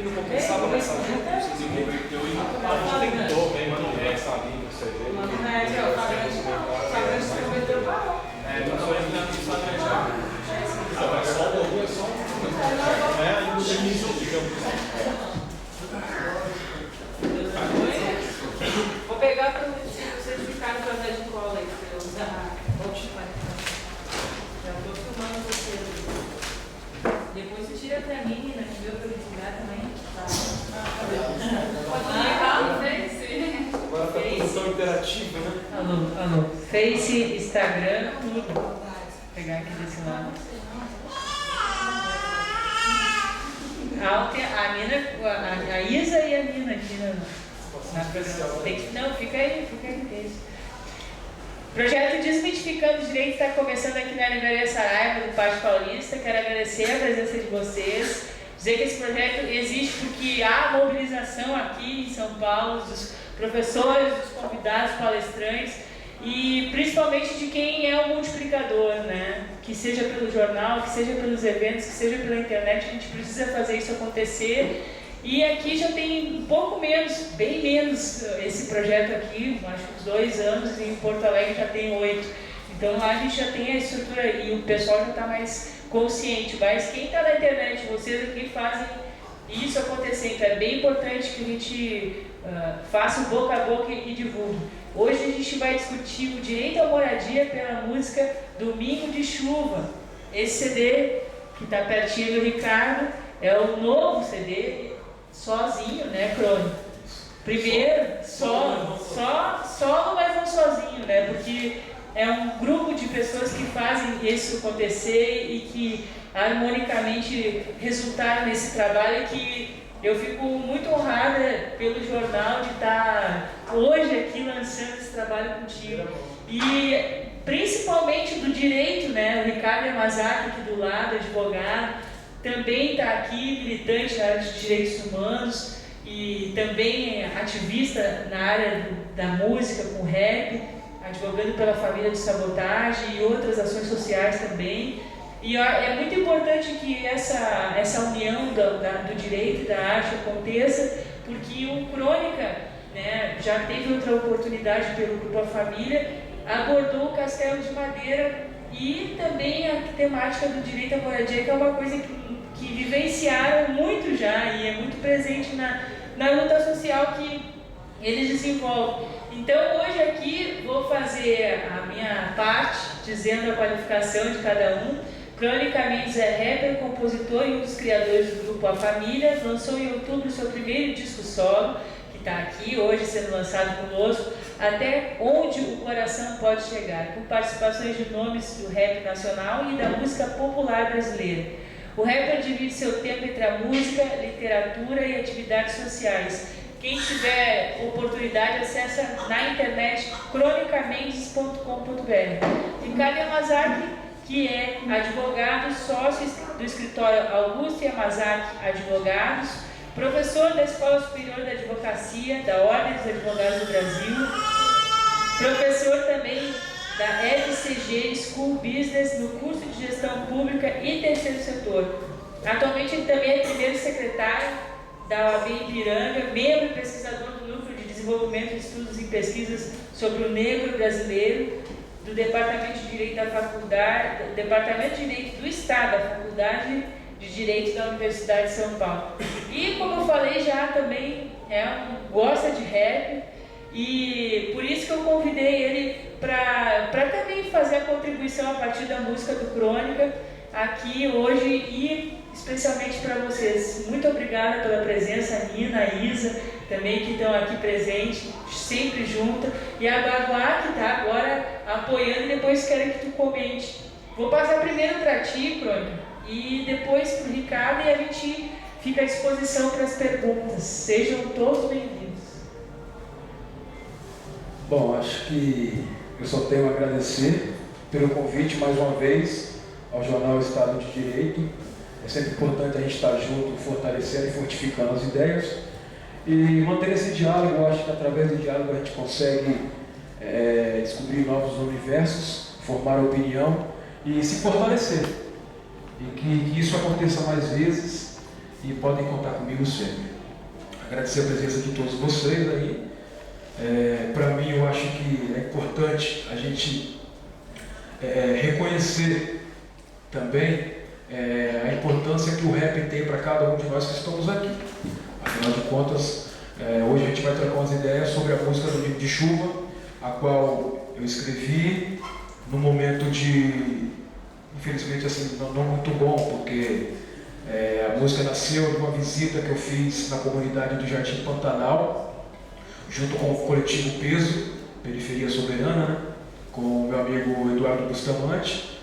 não compensava nessa junto, vocês inverteu e a gente tentou mesmo, essa linha, você vê. Se prometeu, parou. Não foi ainda no Instagram já. Agora só o logo é só um. Ainda o início, digamos. Vou pegar para vocês ficarem para dar de cola aí, para eu usar. Já estou filmando vocês. Depois você tira para mim, né? Que meu para desligar também. Pode ligar no Face. Agora está tudo tão interativo, né? Alô. Face, Instagram, tudo. Vou pegar aqui desse lado. A Nina, a Isa e a Nina aqui na programação. Não, fica aí, que é isso. Projeto Desmitificando Direito está começando aqui na Livraria Saraiva do Pátio Paulista. Quero agradecer a presença de vocês. Dizer que esse projeto existe porque há mobilização aqui em São Paulo dos professores, dos convidados, palestrantes e principalmente de quem é o multiplicador, né? Que seja pelo jornal, que seja pelos eventos, que seja pela internet, a gente precisa fazer isso acontecer. E aqui já tem um pouco menos, bem menos esse projeto aqui, acho que uns 2 anos, e em Porto Alegre já tem 8. Então lá a gente já tem a estrutura e o pessoal já está mais consciente. Mas quem está na internet, vocês aqui fazem isso acontecer. Então é bem importante que a gente faça o boca a boca e divulgue. Hoje a gente vai discutir o direito à moradia pela música Domingo de Chuva. Esse CD que está pertinho do Ricardo é o novo CD, sozinho, né, Crônica? Primeiro, solo, mas não sozinho, né? Porque é um grupo de pessoas que fazem isso acontecer e que harmonicamente resultaram nesse trabalho que eu fico muito honrada pelo jornal de estar hoje aqui lançando esse trabalho contigo. E principalmente do direito, né? O Ricardo Yamazaki aqui do lado, advogado, também está aqui, militante na área de direitos humanos e também ativista na área da música com rap, advogando pela família de sabotagem e outras ações sociais também. E é muito importante que essa união do direito e da arte aconteça, porque o Crônica, né, já teve outra oportunidade pelo Grupo A Família, abordou o Castelo de Madeira e também a temática do direito à moradia, que é uma coisa que vivenciaram muito já e é muito presente na luta social que eles desenvolvem. Então hoje aqui vou fazer a minha parte, dizendo a qualificação de cada um. Crônica Mendes é rapper, compositor e um dos criadores do Grupo A Família. Lançou em outubro seu primeiro disco solo, que está aqui hoje sendo lançado conosco, Até Onde o Coração Pode Chegar, com participações de nomes do rap nacional e da música popular brasileira. O rapper divide seu tempo entre a música, literatura e atividades sociais. Quem tiver oportunidade, acessa na internet cronicamendes.com.br. Ricardo Yamazaki, que é advogado, sócio do escritório Augusto Yamazaki Advogados, professor da Escola Superior da Advocacia, da Ordem dos Advogados do Brasil, professor também da FCG School Business no curso de Gestão Pública e Terceiro Setor. Atualmente ele também é primeiro secretário da OAB Ipiranga, membro e pesquisador do Núcleo de Desenvolvimento de Estudos e Pesquisas sobre o Negro Brasileiro, do Departamento de Direito da Faculdade, do Departamento de Direito do Estado, da Faculdade de Direito da Universidade de São Paulo. E como eu falei já também, gosta de rap, e por isso que eu convidei ele para também fazer a contribuição a partir da música do Crônica aqui hoje e especialmente para vocês. Muito obrigada pela presença, a Nina, a Isa, também que estão aqui presentes, sempre juntas, e a Baguá que está agora apoiando, e depois quero que tu comente. Vou passar primeiro para ti, Crônica, e depois para o Ricardo, e a gente fica à disposição para as perguntas. Sejam todos bem-vindos. Bom, acho que eu só tenho a agradecer pelo convite mais uma vez ao Jornal Estado de Direito. É sempre importante a gente estar junto, fortalecendo e fortificando as ideias e manter esse diálogo. Eu acho que através do diálogo a gente consegue descobrir novos universos, formar opinião e se fortalecer. E que isso aconteça mais vezes e podem contar comigo sempre. Agradecer a presença de todos vocês aí. Para mim, eu acho que é importante a gente reconhecer também a importância que o rap tem para cada um de nós que estamos aqui. Afinal de contas, hoje a gente vai trocar umas ideias sobre a música do Domingo de Chuva, a qual eu escrevi num momento de, infelizmente, assim, não muito bom, porque a música nasceu de uma visita que eu fiz na comunidade do Jardim Pantanal, junto com o coletivo Peso, Periferia Soberana, né? Com o meu amigo Eduardo Bustamante.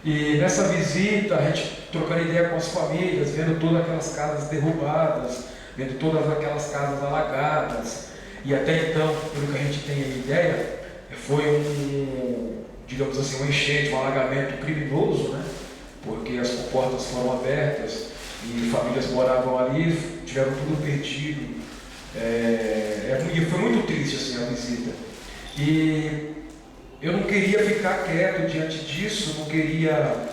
E nessa visita, a gente trocando ideia com as famílias, vendo todas aquelas casas derrubadas, vendo todas aquelas casas alagadas. E até então, pelo que a gente tem ideia, foi digamos assim, um enchente, um alagamento criminoso, né? Porque as portas foram abertas e famílias moravam ali, tiveram tudo perdido. E foi muito triste assim, a visita. E eu não queria ficar quieto diante disso, não queria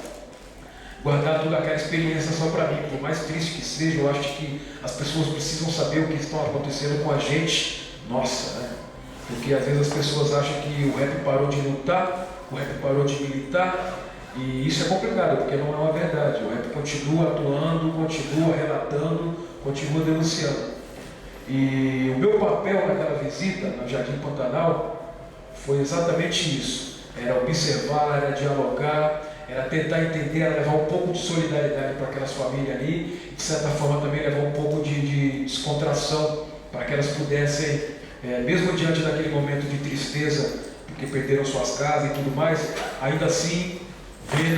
guardar toda aquela experiência só para mim. Por mais triste que seja, eu acho que as pessoas precisam saber o que está acontecendo com a gente, nossa, né? Porque às vezes as pessoas acham que o rap parou de lutar, o rap parou de militar, e isso é complicado, porque não é uma verdade. O rap continua atuando, continua relatando, continua denunciando. E o meu papel naquela visita, no Jardim Pantanal, foi exatamente isso. Era observar, era dialogar, era tentar entender, era levar um pouco de solidariedade para aquelas famílias ali, de certa forma também levar um pouco de descontração para que elas pudessem, mesmo diante daquele momento de tristeza, porque perderam suas casas e tudo mais, ainda assim ver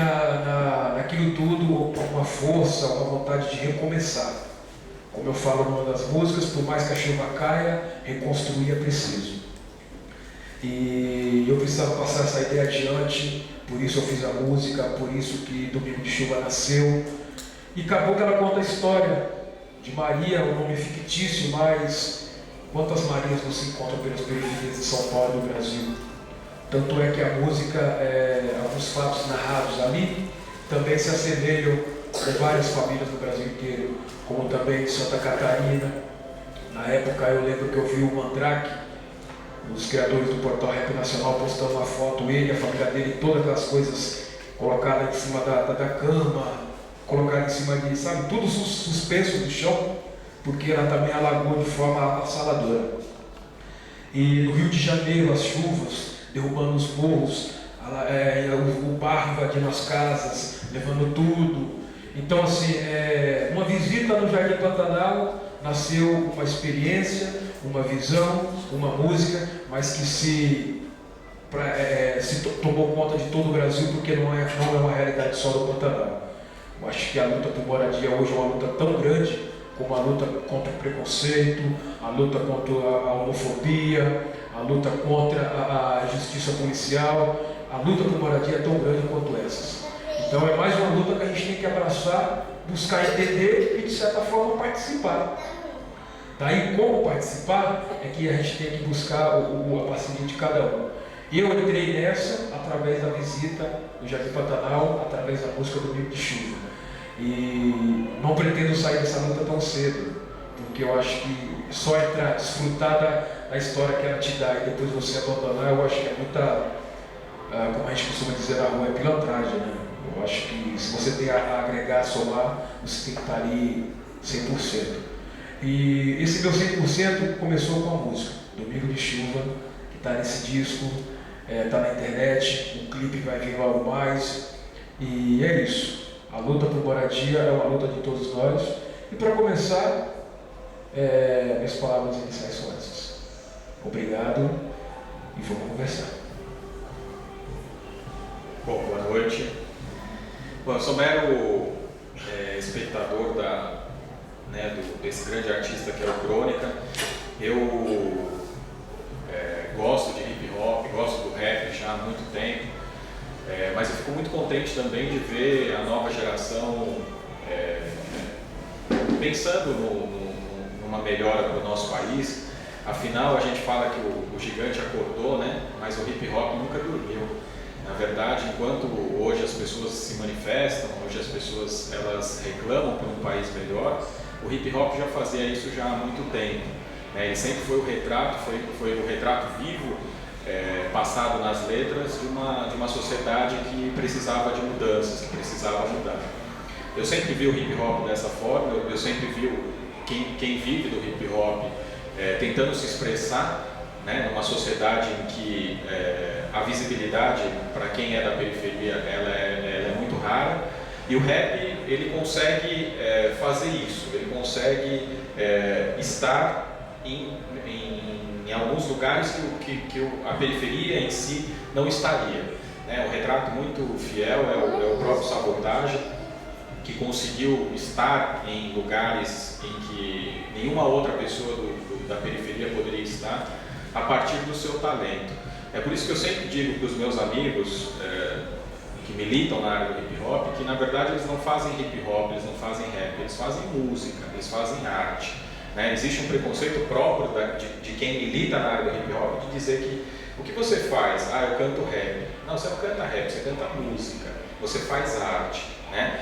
naquilo tudo uma força, uma vontade de recomeçar. Como eu falo numa das músicas, por mais que a chuva caia, reconstruir é preciso. E eu precisava passar essa ideia adiante, por isso eu fiz a música, por isso que Domingo de Chuva nasceu. E acabou que ela conta a história de Maria, um nome fictício, mas quantas Marias você encontra pelas periferias de São Paulo e do Brasil? Tanto é que a música, alguns fatos narrados ali, também se assemelham com várias famílias do Brasil inteiro, como também de Santa Catarina. Na época eu lembro que eu vi o Mandrake, os criadores do Portal Rap Nacional, postando uma foto, ele, a família dele, todas aquelas coisas colocadas em cima da cama, colocadas em cima de, sabe, tudo suspenso do chão, porque ela também alagou de forma avassaladora. E no Rio de Janeiro, as chuvas derrubando os morros, o barro invadindo as casas, levando tudo. Então, assim, uma visita no Jardim Pantanal nasceu uma experiência, uma visão, uma música, mas que se tomou conta de todo o Brasil, porque não é uma realidade só do Pantanal. Eu acho que a luta por moradia hoje é uma luta tão grande como a luta contra o preconceito, a luta contra a homofobia, a luta contra a justiça policial. A luta por moradia é tão grande quanto essas. Então é mais uma luta que a gente tem que abraçar, buscar entender e de certa forma participar. Daí como participar é que a gente tem que buscar a parceria de cada um. Eu entrei nessa através da visita do Jardim Pantanal, através da música Domingo de Chuva. E não pretendo sair dessa luta tão cedo, porque eu acho que só entrar, desfrutar da história que ela te dá e depois você abandonar, eu acho que é muita, como a gente costuma dizer na rua, é pilantragem, né? Eu acho que se você tem a agregar, a somar, você tem que estar ali 100%. E esse meu 100% começou com a música, Domingo de Chuva, que está nesse disco, está na internet, o clipe vai vir logo mais, e é isso. A luta por moradia é uma luta de todos nós. E para começar, minhas palavras iniciais são essas. Obrigado e vamos conversar. Bom, boa noite. Bom, eu sou mero espectador desse grande artista que é o Crônica. Eu gosto de hip hop, gosto do rap já há muito tempo. Mas eu fico muito contente também de ver a nova geração pensando numa melhora para o nosso país. Afinal, a gente fala que o gigante acordou, né? Mas o hip hop nunca dormiu. Na verdade, enquanto hoje as pessoas se manifestam, hoje as pessoas elas reclamam por um país melhor, o hip hop já fazia isso já há muito tempo. Ele sempre foi o retrato, foi o retrato vivo, passado nas letras de uma sociedade que precisava de mudanças, que precisava mudar. Eu sempre vi o hip hop dessa forma, eu sempre vi quem vive do hip hop tentando se expressar, né, numa sociedade em que a visibilidade para quem é da periferia ela é muito rara, e o rap ele consegue fazer isso, ele consegue estar em alguns lugares que a periferia em si não estaria, né? Um retrato muito fiel é o próprio Sabotagem, que conseguiu estar em lugares em que nenhuma outra pessoa da periferia poderia estar, a partir do seu talento. É por isso que eu sempre digo para os meus amigos que militam na área do hip hop, que na verdade eles não fazem hip hop, eles não fazem rap, eles fazem música, eles fazem arte. Né? Existe um preconceito próprio de quem milita na área do hip hop de dizer que o que você faz? Eu canto rap. Não, você não canta rap, você canta música, você faz arte. Né?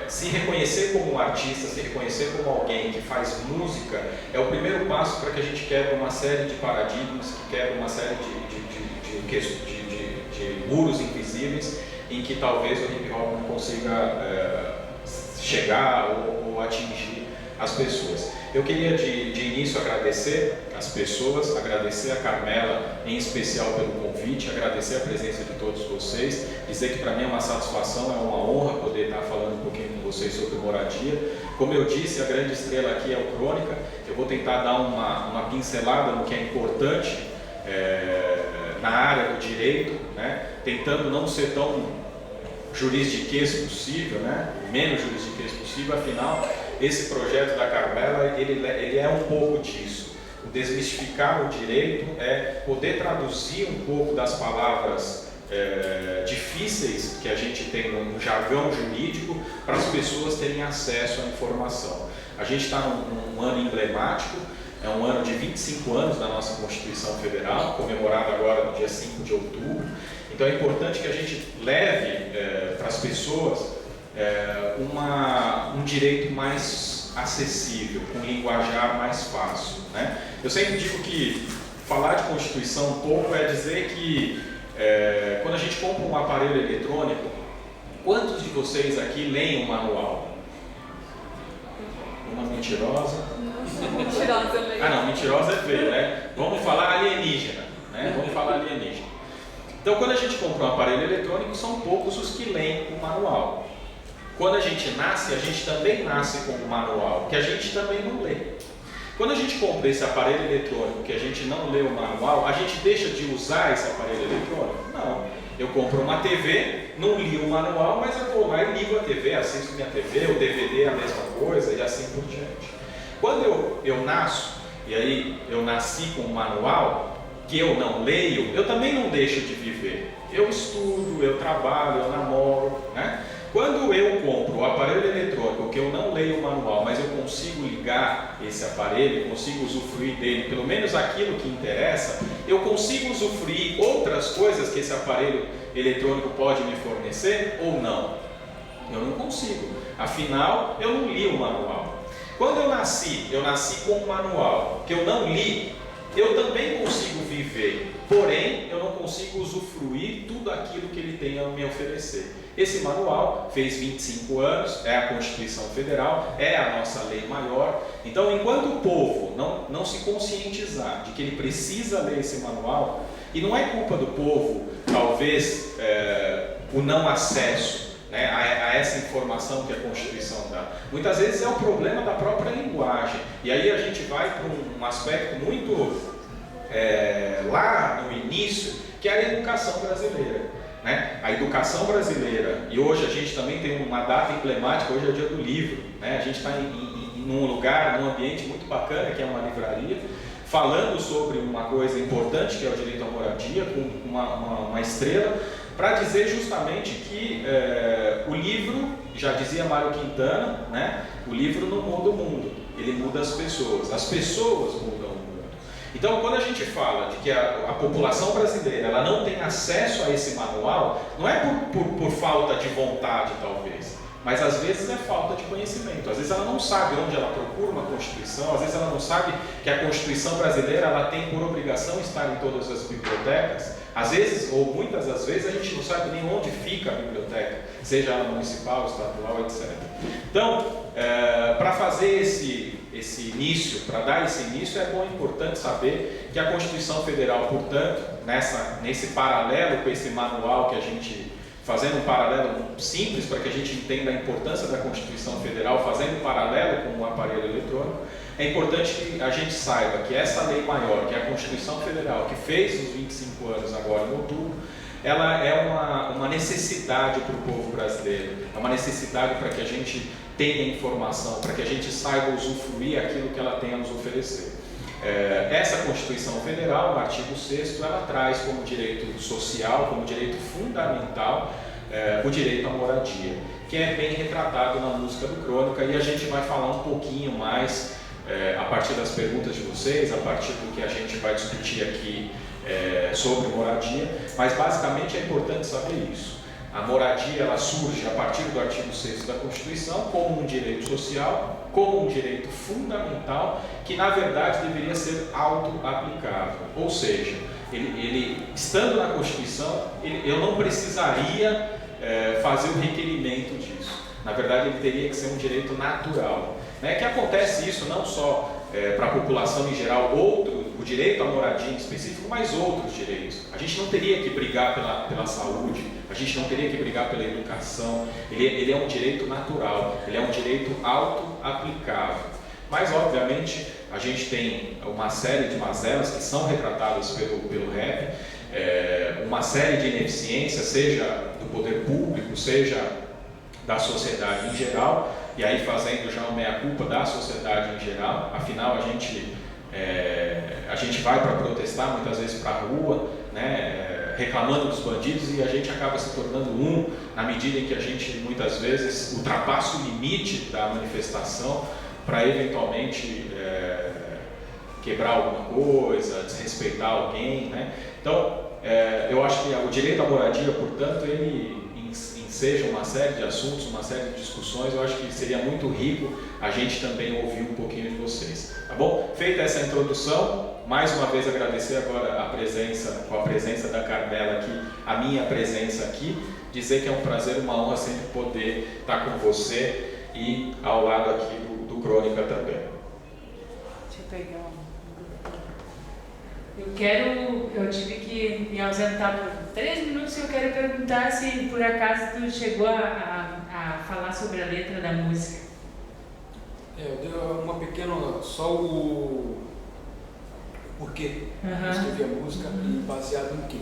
Se reconhecer como um artista, se reconhecer como alguém que faz música é o primeiro passo para que a gente quebre uma série de paradigmas, que quebre uma série de muros invisíveis em que talvez o hip hop não consiga chegar ou atingir as pessoas. Eu queria de início agradecer as pessoas, agradecer a Carmela em especial pelo convite, agradecer a presença de todos vocês, dizer que para mim é uma satisfação, é uma honra poder estar falando um pouquinho com vocês sobre moradia. Como eu disse, a grande estrela aqui é o Crônica. Eu vou tentar dar uma pincelada no que é importante na área do direito, né? Tentando não ser tão juridiquês possível, né? Menos juridiquês possível, afinal esse projeto da Carmela ele é um pouco disso. O desmistificar o direito é poder traduzir um pouco das palavras difíceis que a gente tem no jargão jurídico para as pessoas terem acesso à informação. A gente está num ano emblemático, é um ano de 25 anos da nossa Constituição Federal, comemorado agora no dia 5 de outubro. Então é importante que a gente leve para as pessoas um direito mais acessível, com um linguajar mais fácil. Né? Eu sempre digo que falar de Constituição um pouco é dizer que quando a gente compra um aparelho eletrônico, quantos de vocês aqui leem o manual? Uma mentirosa? Mentirosa, não, mentirosa é feio, né? Vamos falar alienígena, né? Vamos falar alienígena. Então, quando a gente compra um aparelho eletrônico, são poucos os que leem o manual. Quando a gente nasce, a gente também nasce com o manual, que a gente também não lê. Quando a gente compra esse aparelho eletrônico, que a gente não lê o manual, a gente deixa de usar esse aparelho eletrônico? Não. Eu compro uma TV, não li o manual, mas eu vou lá e ligo a TV, assisto minha TV, o DVD é a mesma coisa e assim por diante. Quando eu nasço, e aí eu nasci com um manual, que eu não leio, eu também não deixo de viver. Eu estudo, eu trabalho, eu namoro, né? Quando eu compro o aparelho eletrônico, que eu não leio o manual, mas eu consigo ligar esse aparelho, consigo usufruir dele, pelo menos aquilo que interessa, eu consigo usufruir outras coisas que esse aparelho eletrônico pode me fornecer ou não? Eu não consigo. Afinal, eu não li o manual. Quando eu nasci com um manual que eu não li, eu também consigo viver, porém eu não consigo usufruir tudo aquilo que ele tem a me oferecer. Esse manual fez 25 anos, é a Constituição Federal, é a nossa lei maior. Então, enquanto o povo não se conscientizar de que ele precisa ler esse manual, e não é culpa do povo, talvez, o não acesso, né, a essa informação que a Constituição dá. Muitas vezes é o problema da própria linguagem. E aí a gente vai para um aspecto muito lá no início, que é a educação brasileira. Né? A educação brasileira, e hoje a gente também tem uma data emblemática, hoje é o dia do livro, né? A gente está num lugar, num ambiente muito bacana, que é uma livraria, falando sobre uma coisa importante, que é o direito à moradia, com uma estrela, para dizer justamente que o livro, já dizia Mário Quintana, né? O livro não muda o mundo, ele muda as pessoas mudam o mundo. Então, quando a gente fala de que a população brasileira ela não tem acesso a esse manual, não é por falta de vontade, talvez, mas às vezes é falta de conhecimento. Às vezes ela não sabe onde ela procura uma Constituição, às vezes ela não sabe que a Constituição brasileira ela tem por obrigação estar em todas as bibliotecas. Às vezes, ou muitas das vezes, a gente não sabe nem onde fica a biblioteca, seja ela municipal, estadual, etc. Então, para fazer esse início, para dar esse início, é bom e importante saber que a Constituição Federal, portanto, nesse paralelo com esse manual que a gente, fazendo um paralelo simples para que a gente entenda a importância da Constituição Federal, fazendo um paralelo com o aparelho eletrônico, é importante que a gente saiba que essa lei maior, que é a Constituição Federal, que fez os 25 anos agora em outubro, ela é uma necessidade para o povo brasileiro, é uma necessidade para que a gente tenha informação, para que a gente saiba usufruir aquilo que ela tem a nos oferecer. Essa Constituição Federal, no artigo 6º, ela traz como direito social, como direito fundamental, o direito à moradia, que é bem retratado na música do Crônica, e a gente vai falar um pouquinho mais a partir das perguntas de vocês, a partir do que a gente vai discutir aqui sobre moradia, mas basicamente é importante saber isso. A moradia ela surge a partir do artigo 6º da Constituição como um direito social, como um direito fundamental, que na verdade deveria ser auto-aplicável. Ou seja, ele estando na Constituição, eu não precisaria fazer o requerimento disso. Na verdade, ele teria que ser um direito natural. Que acontece isso não só para a população em geral, o direito à moradia em específico, mas outros direitos. A gente não teria que brigar pela saúde, a gente não teria que brigar pela educação, ele é um direito natural, ele é um direito auto-aplicável. Mas, obviamente, a gente tem uma série de mazelas que são retratadas pelo REP, uma série de ineficiências, seja do poder público, seja da sociedade em geral, e aí fazendo já uma meia-culpa da sociedade em geral. Afinal, a gente vai para protestar, muitas vezes para a rua, reclamando dos bandidos, e a gente acaba se tornando na medida em que a gente muitas vezes ultrapassa o limite da manifestação para eventualmente quebrar alguma coisa, desrespeitar alguém, Então, eu acho que o direito à moradia, portanto, ele enseja uma série de assuntos, uma série de discussões. Eu acho que seria muito rico a gente também ouvir um pouquinho de vocês, tá bom? Feita essa introdução, mais uma vez agradecer agora com a presença da Carmela aqui, a minha presença aqui, dizer que é um prazer, uma honra sempre poder estar com você e ao lado aqui do Crônica também. Deixa eu pegar eu tive que me ausentar por 3 minutos e eu quero perguntar se por acaso tu chegou a falar sobre a letra da música. Eu dei uma pequena, só o porquê eu escrevi a música e baseado em quê,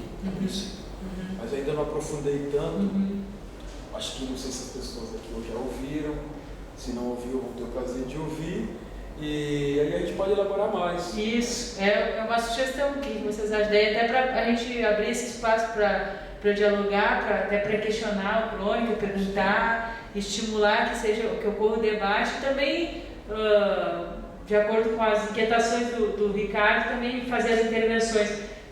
mas ainda não aprofundei tanto. Acho que não sei se as pessoas aqui hoje já ouviram, se não ouviram vão ter o prazer de ouvir. E aí a gente pode elaborar mais. Isso, é uma sugestão que vocês acham, daí até para a gente abrir esse espaço para dialogar, até para questionar o Crônica, perguntar, estimular que ocorra o debate, e também, de acordo com as inquietações do Ricardo, também fazer as intervenções.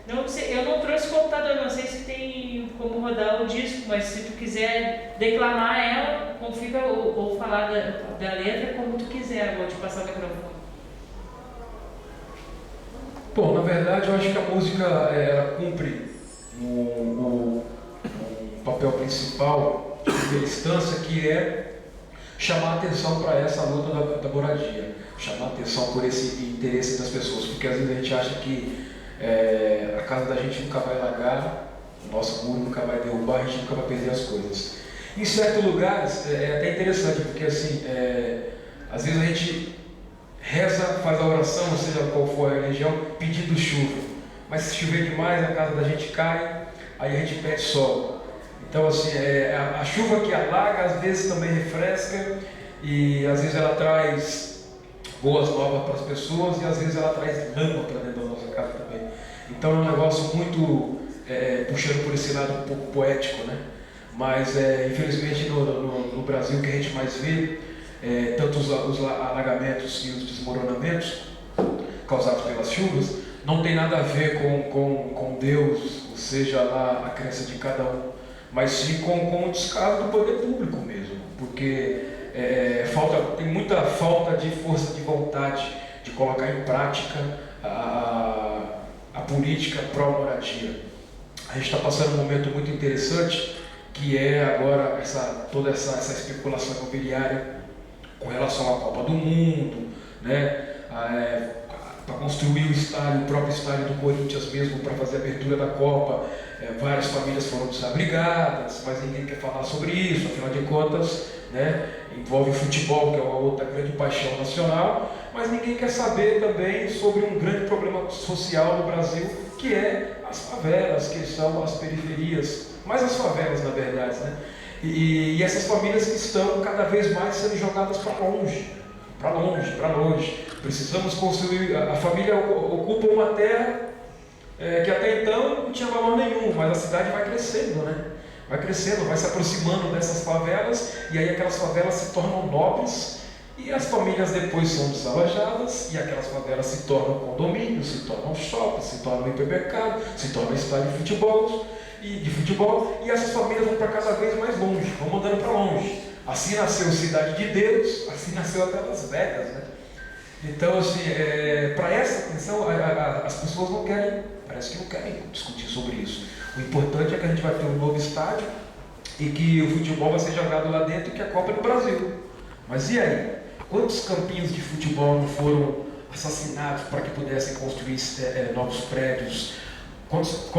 Eu não trouxe computador, não sei se tem como rodar o disco, mas se tu quiser declamar ela, fica, ou falar da letra como tu quiser, eu vou te passar o microfone. Bom, na verdade eu acho que a música ela cumpre um papel principal de primeira instância, que é chamar a atenção para essa luta da moradia, chamar a atenção por esse interesse das pessoas, porque às vezes a gente acha que a casa da gente nunca vai alagar, o nosso muro nunca vai derrubar, a gente nunca vai perder as coisas. Em certos lugares é até interessante, porque assim, às vezes a gente reza, faz a oração, seja qual for a religião, pedindo chuva, mas se chover demais a casa da gente cai, aí a gente pede sol. Então assim, a chuva que alaga às vezes também refresca, e às vezes ela traz boas novas para as pessoas, e às vezes ela traz lama para dentro da nossa casa também. Então é um negócio muito puxando por esse lado um pouco poético, Mas infelizmente no Brasil o que a gente mais vê, tanto os alagamentos e os desmoronamentos causados pelas chuvas, não tem nada a ver com Deus, ou seja, lá a crença de cada um, mas sim com o descaso do poder público mesmo, porque tem muita falta de força de vontade de colocar em prática a política pró-moradia. A gente está passando um momento muito interessante, que é agora toda essa especulação imobiliária com relação à Copa do Mundo, né? Para construir o próprio estádio do Corinthians mesmo, para fazer a abertura da Copa, várias famílias foram desabrigadas, mas ninguém quer falar sobre isso, afinal de contas, né, envolve futebol, que é uma outra grande paixão nacional, mas ninguém quer saber também sobre um grande problema social no Brasil, que é as favelas, que são as periferias, mais as favelas na verdade, né? E essas famílias que estão cada vez mais sendo jogadas para longe, para longe, para longe. Precisamos construir, a família ocupa uma terra que até então não tinha valor nenhum, mas a cidade vai crescendo, né? Vai crescendo, vai se aproximando dessas favelas, e aí aquelas favelas se tornam nobres, e as famílias depois são desalojadas, e aquelas favelas se tornam condomínios, se tornam shoppings, se tornam hipermercado, se tornam estádio de futebol, e essas famílias vão para cada vez mais longe, vão mandando para longe. Assim nasceu Cidade de Deus, assim nasceu até Las Vegas, né? Então, assim, para essa atenção, as pessoas não querem, parece que não querem discutir sobre isso. O importante é que a gente vai ter um novo estádio e que o futebol vai ser jogado lá dentro e que a Copa é no Brasil. Mas e aí? Quantos campinhos de futebol não foram assassinados para que pudessem construir novos prédios? Quantos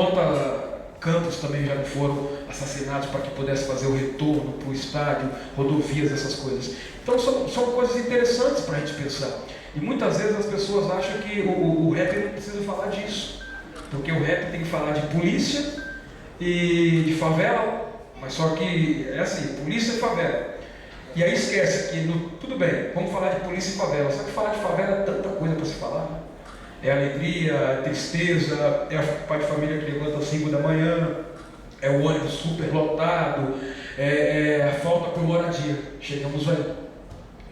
campos também já não foram assassinados para que pudesse fazer o retorno para o estádio, rodovias, essas coisas? Então são coisas interessantes para a gente pensar. E muitas vezes as pessoas acham que o rap não precisa falar disso, porque o rap tem que falar de polícia e de favela, mas só que é assim, polícia e favela. E aí esquece que, tudo bem, vamos falar de polícia e favela, só que falar de favela é tanta coisa para se falar, né? É alegria, é tristeza, é o pai de família que levanta às 5 da manhã, é o ônibus super lotado, é a falta por moradia. Chegamos aí,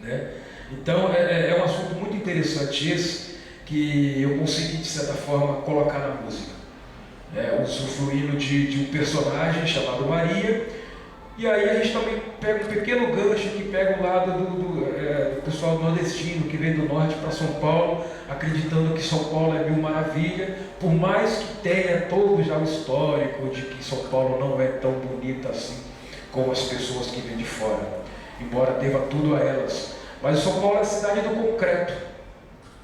né? Então é um assunto muito interessante esse, que eu consegui de certa forma colocar na música, usufruindo de um personagem chamado Maria. E aí a gente também pega um pequeno gancho que pega o lado do pessoal nordestino que vem do norte para São Paulo, acreditando que São Paulo é mil maravilha, por mais que tenha todo já o histórico de que São Paulo não é tão bonita assim como as pessoas que vêm de fora, embora deva tudo a elas. Mas São Paulo é a cidade do concreto,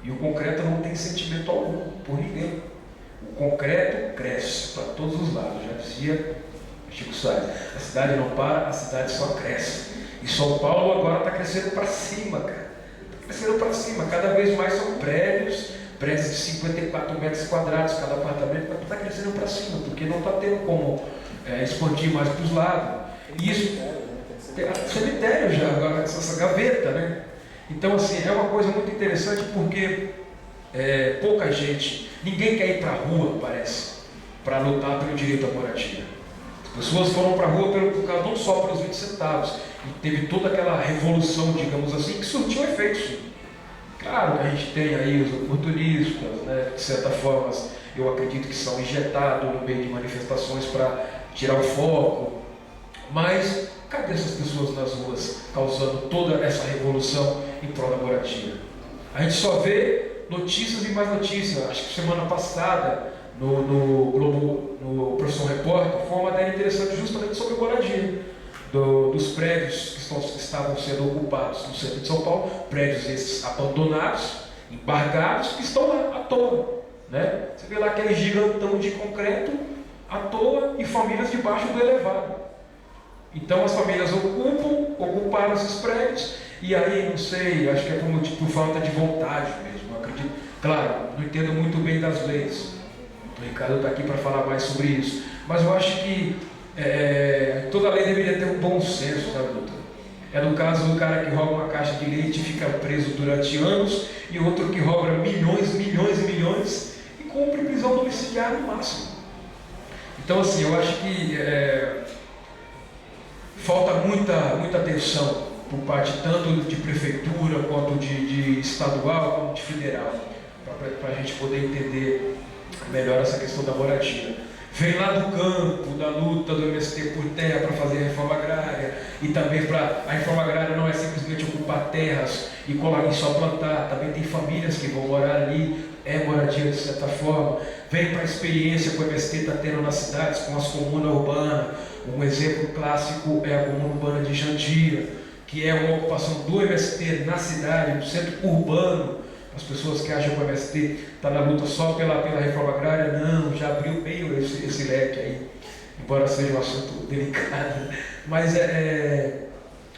e o concreto não tem sentimento algum por ninguém. O concreto cresce para todos os lados, já dizia Chico Sainz. A cidade não para, a cidade só cresce. E São Paulo agora está crescendo para cima, cara. Está crescendo para cima, cada vez mais são prédios de 54 metros quadrados, cada apartamento está crescendo para cima, porque não está tendo como expandir mais para os lados. E isso, cemitério já, agora, essa gaveta, né? Então, assim, é uma coisa muito interessante porque pouca gente, ninguém quer ir para a rua, parece, para lutar pelo direito à moradia. As pessoas foram para a rua por causa não só pelos 20 centavos, e teve toda aquela revolução, digamos assim, que surtiu efeito, sim. Claro que a gente tem aí os oportunistas, né, de certa forma, eu acredito que são injetados no meio de manifestações para tirar o foco, mas cadê essas pessoas nas ruas causando toda essa revolução em prol da moradia? A gente só vê notícias e mais notícias. Acho que semana passada, no Globo, no Profissão Repórter, foi uma matéria interessante justamente sobre moradia, dos prédios que estavam sendo ocupados no centro de São Paulo, prédios esses abandonados, embargados, que estão lá à toa, né? Você vê lá aquele gigantão de concreto à toa e famílias debaixo do elevado. Então as famílias ocuparam esses prédios, e aí, não sei, acho que é por falta de vontade mesmo, eu acredito. Claro, não entendo muito bem das leis, o Ricardo está aqui para falar mais sobre isso, mas eu acho que toda lei deveria ter um bom senso, sabe, doutor? É no caso do cara que rouba uma caixa de leite e fica preso durante anos, e outro que rouba milhões e cumpre prisão domiciliar no máximo. Então, assim, eu acho que falta muita atenção por parte tanto de prefeitura, quanto de estadual, quanto de federal. para a gente poder entender melhor essa questão da moradia. Vem lá do campo, da luta do MST por terra para fazer a reforma agrária, e também para a reforma agrária não é simplesmente ocupar terras e colar e só plantar, também tem famílias que vão morar ali, é moradia de certa forma. Vem para a experiência que o MST está tendo nas cidades com as comunas urbanas. Um exemplo clássico é a comuna urbana de Jandira, que é uma ocupação do MST na cidade, no centro urbano. As pessoas que acham que o MST está na luta só pela reforma agrária, não, já abriu bem esse leque aí, embora seja um assunto delicado, mas é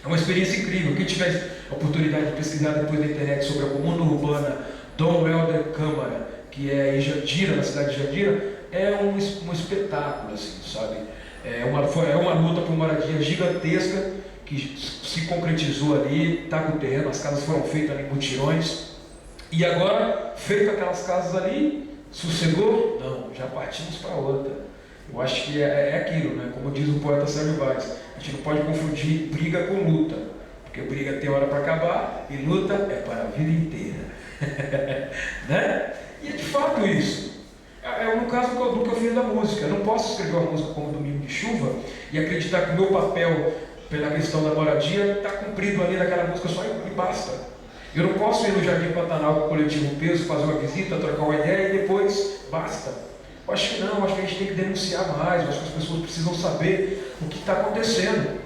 uma experiência incrível. Quem tiver a oportunidade de pesquisar depois na internet sobre a comuna urbana Dom Helder Câmara, que é em Jandira, na cidade de Jandira, é um espetáculo, assim, sabe? É uma luta por moradia gigantesca que se concretizou ali, está com o terreno, as casas foram feitas em mutirões. E agora, feito aquelas casas ali, sossegou? Não, já partimos para outra. Eu acho que é aquilo, né? Como diz o poeta Sérgio Vaz, a gente não pode confundir briga com luta, porque briga tem hora para acabar e luta é para a vida inteira. Né? E é de fato isso. É no caso do que eu fiz da música. Eu não posso escrever uma música como Domingo de Chuva e acreditar que o meu papel pela questão da moradia está cumprido ali naquela música só e basta. Eu não posso ir no Jardim Pantanal com o coletivo Peso, fazer uma visita, trocar uma ideia e depois basta. Eu acho que não, acho que a gente tem que denunciar mais, eu acho que as pessoas precisam saber o que está acontecendo.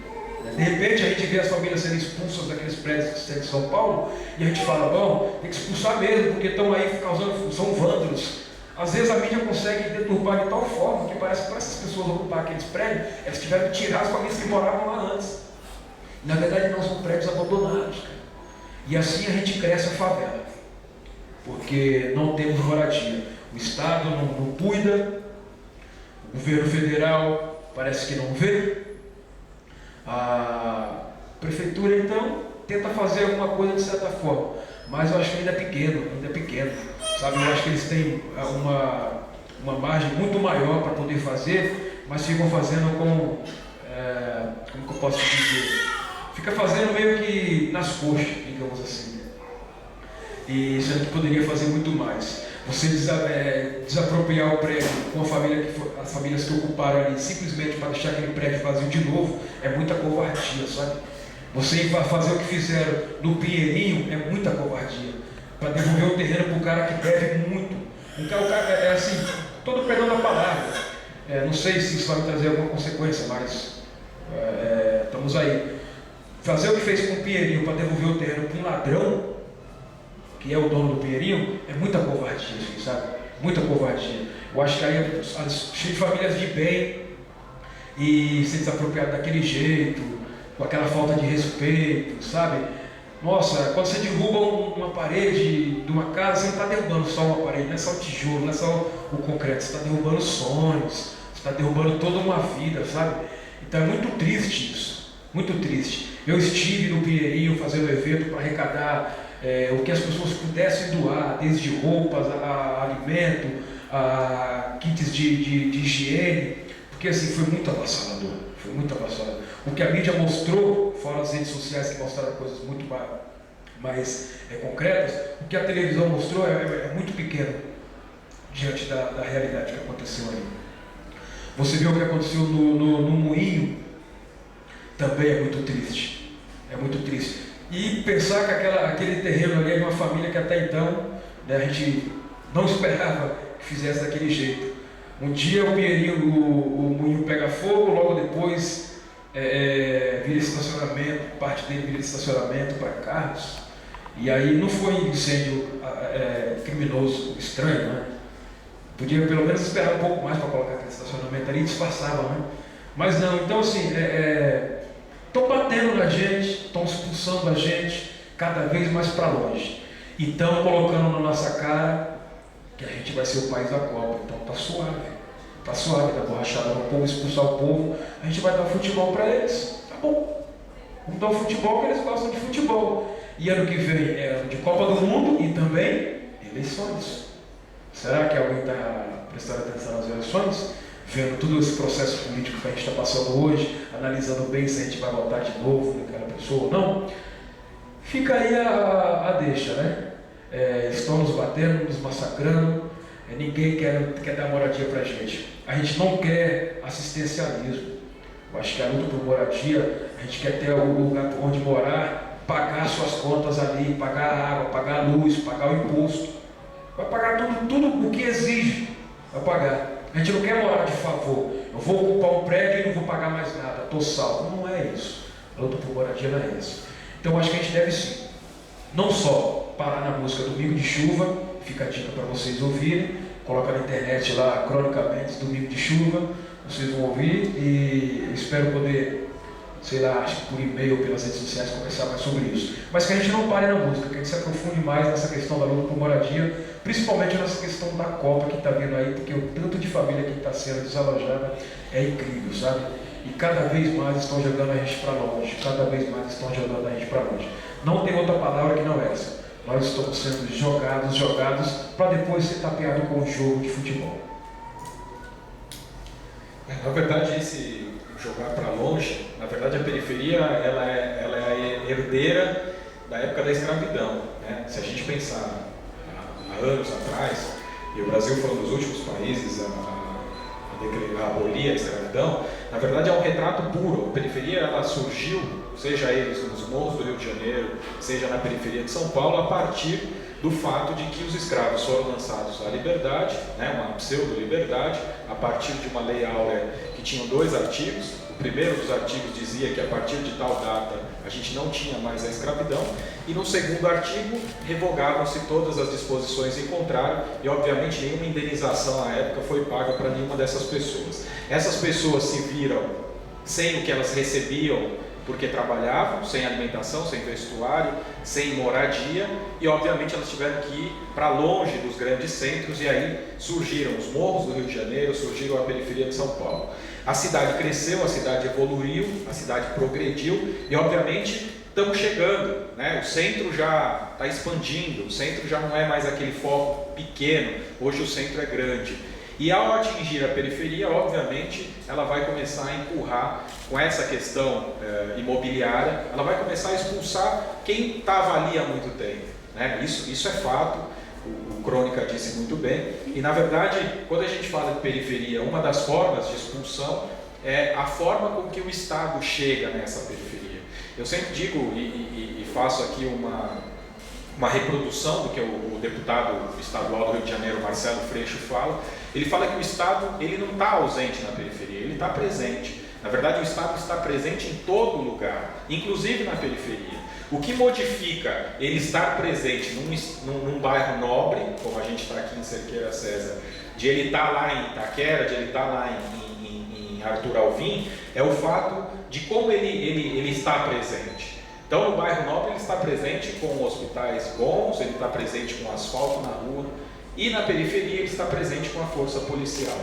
De repente a gente vê as famílias sendo expulsas daqueles prédios que estão em São Paulo e a gente fala, bom, tem que expulsar mesmo, porque estão aí causando, são vândalos. Às vezes a mídia consegue deturpar de tal forma que parece que para essas pessoas ocupar aqueles prédios, elas tiveram que tirar as famílias que moravam lá antes. Na verdade não, são prédios abandonados, cara. E assim a gente cresce a favela, porque não temos moradia. O Estado não cuida, o governo federal parece que não vê, a prefeitura então tenta fazer alguma coisa de certa forma, mas eu acho que ainda é pequeno, sabe? Eu acho que eles têm uma margem muito maior para poder fazer, mas ficam fazendo como que eu posso dizer? Fica fazendo meio que nas coxas, digamos assim. E isso a gente poderia fazer muito mais. Você desapropriar o prédio com as famílias que ocuparam ali, simplesmente para deixar aquele prédio vazio de novo, é muita covardia, sabe? Você fazer o que fizeram no Pinheirinho é muita covardia. Para devolver o terreno para o cara que deve muito. O cara é assim, todo perdão da palavra. Não sei se isso vai me trazer alguma consequência, mas estamos aí. Fazer o que fez com o Pinheirinho para devolver o terreno para um ladrão, que é o dono do Pinheirinho, é muita covardia, assim, sabe? Muita covardia. Eu acho que aí cheio de famílias de bem e ser desapropriado daquele jeito, com aquela falta de respeito, sabe? Nossa, quando você derruba uma parede de uma casa, você não está derrubando só uma parede, não é só o tijolo, não é só o concreto, você está derrubando sonhos, você está derrubando toda uma vida, sabe? Então é muito triste isso, muito triste. Eu estive no Pinheirinho fazendo evento para arrecadar o que as pessoas pudessem doar, desde roupas, a alimento, a kits de higiene, porque assim foi muito avassalador, O que a mídia mostrou, fora as redes sociais que mostraram coisas muito mais concretas, o que a televisão mostrou é muito pequeno diante da realidade que aconteceu ali. Você viu o que aconteceu no Moinho, também é muito triste. E pensar que aquele terreno ali é de uma família que até então, né, a gente não esperava que fizesse daquele jeito. Um dia o Pinheirinho, o moinho pega fogo, logo depois vira estacionamento, parte dele vira estacionamento para carros. E aí não foi incêndio criminoso, estranho, né? Podia pelo menos esperar um pouco mais para colocar aquele estacionamento ali e disfarçava, né? Mas não, então assim, estão batendo na gente, estão expulsando a gente cada vez mais para longe. E estão colocando na nossa cara que a gente vai ser o país da Copa. Então tá suave, da borrachada no povo, expulsar o povo, a gente vai dar futebol para eles. Tá bom. Vamos dar o futebol que eles gostam de futebol. E ano que vem é ano de Copa do Mundo e também eleições. Será que alguém está prestando atenção nas eleições? Vendo todo esse processo político que a gente está passando hoje, analisando bem se a gente vai votar de novo naquela pessoa ou não, fica aí a deixa, né? estão nos batendo, nos massacrando, ninguém quer dar moradia para a gente. A gente não quer assistencialismo. Eu acho que a luta por moradia, a gente quer ter algum lugar onde morar, pagar suas contas ali, pagar a água, pagar a luz, pagar o imposto. Vai pagar tudo o que exige, vai pagar. A gente não quer morar de favor. Eu vou ocupar um prédio e não vou pagar mais nada, estou salvo. Não é isso. A luta por moradia não é essa. Então eu acho que a gente deve sim, não só parar na música Domingo de Chuva, fica a dica para vocês ouvirem, coloca na internet lá, cronicamente, Domingo de Chuva, vocês vão ouvir, e eu espero poder, sei lá, acho que por e-mail ou pelas redes sociais, conversar mais sobre isso. Mas que a gente não pare na música, que a gente se aprofunde mais nessa questão da luta por moradia, principalmente nessa questão da Copa que está vindo aí, porque o tanto de família que está sendo desalojada é incrível, sabe? E cada vez mais estão jogando a gente para longe, cada vez mais estão jogando a gente para longe. Não tem outra palavra que não essa. Nós estamos sendo jogados para depois ser tapeado com um jogo de futebol. Na verdade, esse jogar para longe, na verdade a periferia ela é a herdeira da época da escravidão, né? Se a gente pensar há anos atrás, e o Brasil foi um dos últimos países a abolir a escravidão, na verdade é um retrato puro. A periferia ela surgiu, seja eles nos morros do Rio de Janeiro, seja na periferia de São Paulo, a partir do fato de que os escravos foram lançados à liberdade, né, uma pseudo-liberdade, a partir de uma lei áurea que tinha 2 artigos. O primeiro dos artigos dizia que a partir de tal data a gente não tinha mais a escravidão, e no segundo artigo revogavam-se todas as disposições em contrário, e obviamente nenhuma indenização à época foi paga para nenhuma dessas pessoas. Essas pessoas se viram sem o que elas recebiam, porque trabalhavam, sem alimentação, sem vestuário, sem moradia, e obviamente elas tiveram que ir para longe dos grandes centros, e aí surgiram os morros do Rio de Janeiro, surgiram a periferia de São Paulo. A cidade cresceu, a cidade evoluiu, a cidade progrediu, e obviamente estamos chegando, né? O centro já está expandindo, o centro já não é mais aquele foco pequeno, hoje o centro é grande. E ao atingir a periferia, obviamente, ela vai começar a empurrar com essa questão imobiliária, ela vai começar a expulsar quem estava ali há muito tempo, né? Isso é fato, o Crônica disse muito bem, e na verdade, quando a gente fala de periferia, uma das formas de expulsão é a forma com que o Estado chega nessa periferia. Eu sempre digo e faço aqui uma reprodução do que o deputado estadual do Rio de Janeiro, Marcelo Freixo, fala. Ele fala que o Estado ele não está ausente na periferia, ele está presente. Na verdade, o Estado está presente em todo lugar, inclusive na periferia. O que modifica ele estar presente num bairro nobre, como a gente está aqui em Cerqueira César, de ele estar lá em Itaquera, de ele estar lá em Arthur Alvim, é o fato de como ele está presente. Então, no bairro nobre, ele está presente com hospitais bons, ele está presente com asfalto na rua, e na periferia ele está presente com a força policial.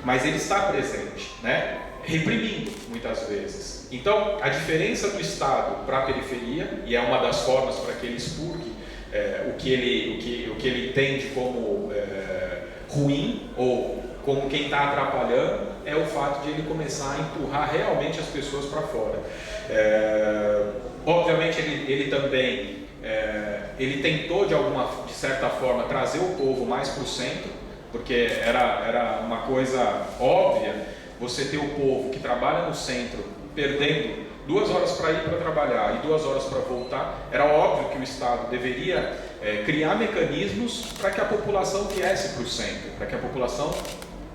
Mas ele está presente, né? Reprimindo, muitas vezes. Então, a diferença do Estado para a periferia, e é uma das formas para que ele expurgue o que ele entende como ruim, ou como quem está atrapalhando, é o fato de ele começar a empurrar realmente as pessoas para fora. Obviamente ele também ele tentou de certa forma trazer o povo mais para o centro, porque era uma coisa óbvia você ter o povo que trabalha no centro perdendo 2 horas para ir para trabalhar e 2 horas para voltar. Era óbvio que o Estado deveria criar mecanismos para que a população viesse para o centro, para que a população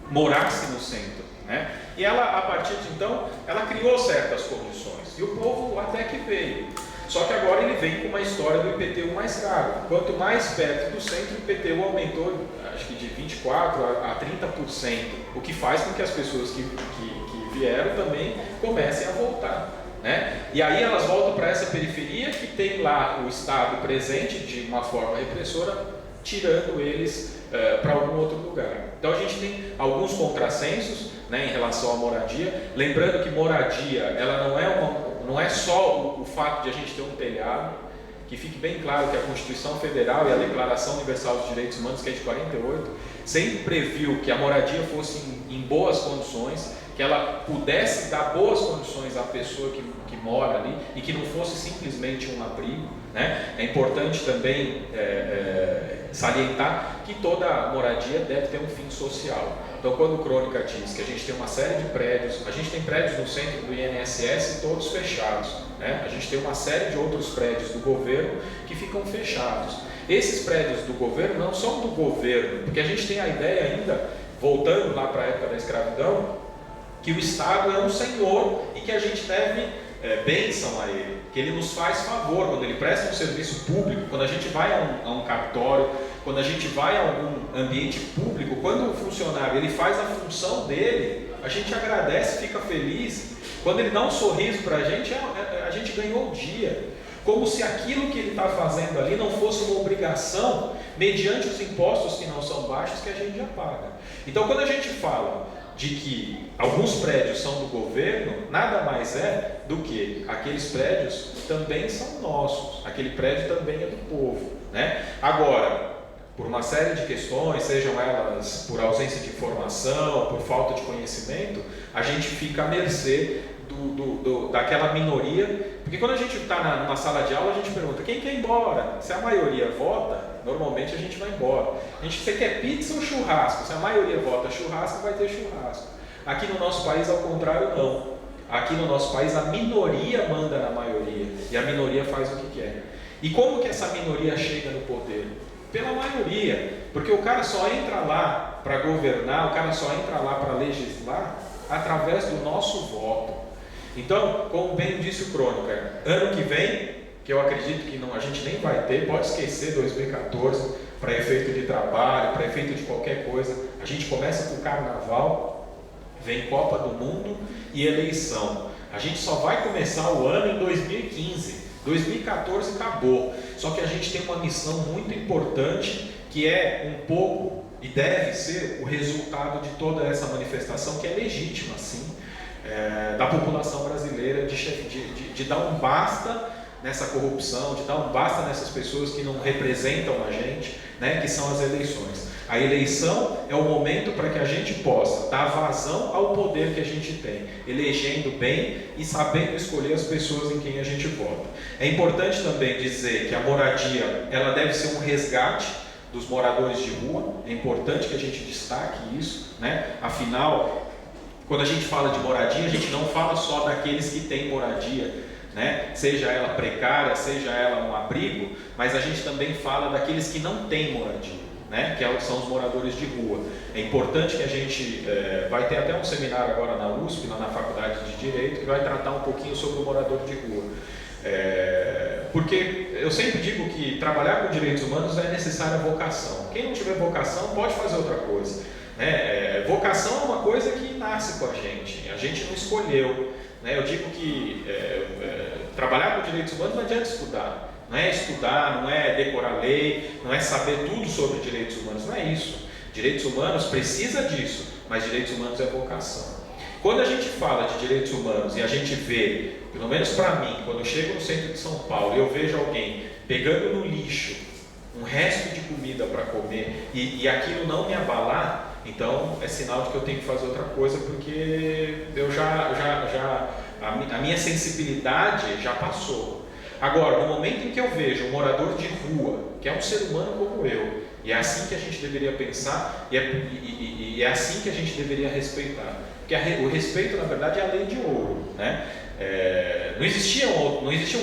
morasse no centro, né? E ela, a partir de então, ela criou certas condições, e o povo até que veio. Só que agora ele vem com uma história do IPTU mais caro. Quanto mais perto do centro, o IPTU aumentou, acho que de 24% a 30%, o que faz com que as pessoas que vieram também comecem a voltar, né? E aí elas voltam para essa periferia que tem lá o Estado presente de uma forma repressora, tirando eles para algum outro lugar. Então a gente tem alguns contrassensos, né, em relação à moradia, lembrando que moradia ela não é só o fato de a gente ter um telhado, que fique bem claro que a Constituição Federal e a Declaração Universal dos Direitos Humanos, que é de 48, sempre previu que a moradia fosse em boas condições, que ela pudesse dar boas condições à pessoa que mora ali, e que não fosse simplesmente um abrigo, né? É importante também salientar que toda moradia deve ter um fim social. Então, quando o Crônica diz que a gente tem uma série de prédios, a gente tem prédios no centro do INSS todos fechados, né? A gente tem uma série de outros prédios do governo que ficam fechados. Esses prédios do governo não são do governo, porque a gente tem a ideia ainda, voltando lá para a época da escravidão, que o Estado é um senhor e que a gente deve bênção a ele, que ele nos faz favor quando ele presta um serviço público, quando a gente vai a um cartório, quando a gente vai a algum ambiente público, quando o funcionário ele faz a função dele, a gente agradece, fica feliz. Quando ele dá um sorriso para a gente ganhou o dia. Como se aquilo que ele está fazendo ali não fosse uma obrigação, mediante os impostos que não são baixos, que a gente já paga. Então, quando a gente fala de que alguns prédios são do governo, nada mais é do que aqueles prédios também são nossos, aquele prédio também é do povo, né? Agora, por uma série de questões, sejam elas por ausência de informação, por falta de conhecimento, a gente fica à mercê daquela minoria, porque quando a gente está numa sala de aula, a gente pergunta, quem quer ir embora? Se a maioria vota, normalmente a gente vai embora. Você quer pizza ou churrasco? Se a maioria vota churrasco, vai ter churrasco. Aqui no nosso país, ao contrário, não. Aqui no nosso país, a minoria manda na maioria, e a minoria faz o que quer. E como que essa minoria chega no poder? Pela maioria, porque o cara só entra lá para governar, o cara só entra lá para legislar através do nosso voto. Então, como bem disse o Crônica, ano que vem, que eu acredito que a gente nem vai ter, pode esquecer 2014, para efeito de trabalho, para efeito de qualquer coisa, a gente começa com o carnaval, vem Copa do Mundo e eleição. A gente só vai começar o ano em 2015, 2014 acabou, só que a gente tem uma missão muito importante, que é um pouco, e deve ser, o resultado de toda essa manifestação, que é legítima, sim, da população brasileira, de dar um basta nessa corrupção, de dar um basta nessas pessoas que não representam a gente, né, que são as eleições. A eleição é o momento para que a gente possa dar vazão ao poder que a gente tem, elegendo bem e sabendo escolher as pessoas em quem a gente vota. É importante também dizer que a moradia, ela deve ser um resgate dos moradores de rua, é importante que a gente destaque isso, né? Afinal, quando a gente fala de moradia, a gente não fala só daqueles que têm moradia, né? Seja ela precária, seja ela um abrigo, mas a gente também fala daqueles que não têm moradia, né? Que são os moradores de rua. É importante que a gente vai ter até um seminário agora na USP, lá na Faculdade de Direito, que vai tratar um pouquinho sobre o morador de rua. Porque eu sempre digo que trabalhar com direitos humanos é necessária vocação. Quem não tiver vocação pode fazer outra coisa. Vocação é uma coisa que nasce com a gente não escolheu, né? Eu digo que trabalhar com direitos humanos não adianta estudar, não é decorar lei, não é saber tudo sobre direitos humanos, não é isso. Direitos humanos precisa disso, mas direitos humanos é vocação. Quando a gente fala de direitos humanos e a gente vê, pelo menos para mim, quando eu chego no centro de São Paulo e eu vejo alguém pegando no lixo um resto de comida para comer e aquilo não me abalar, então é sinal de que eu tenho que fazer outra coisa, porque eu a minha sensibilidade já passou. Agora, no momento em que eu vejo um morador de rua, que é um ser humano como eu, e é assim que a gente deveria pensar, e é assim que a gente deveria respeitar, porque o respeito, na verdade, é a lei de ouro, né? Não existiam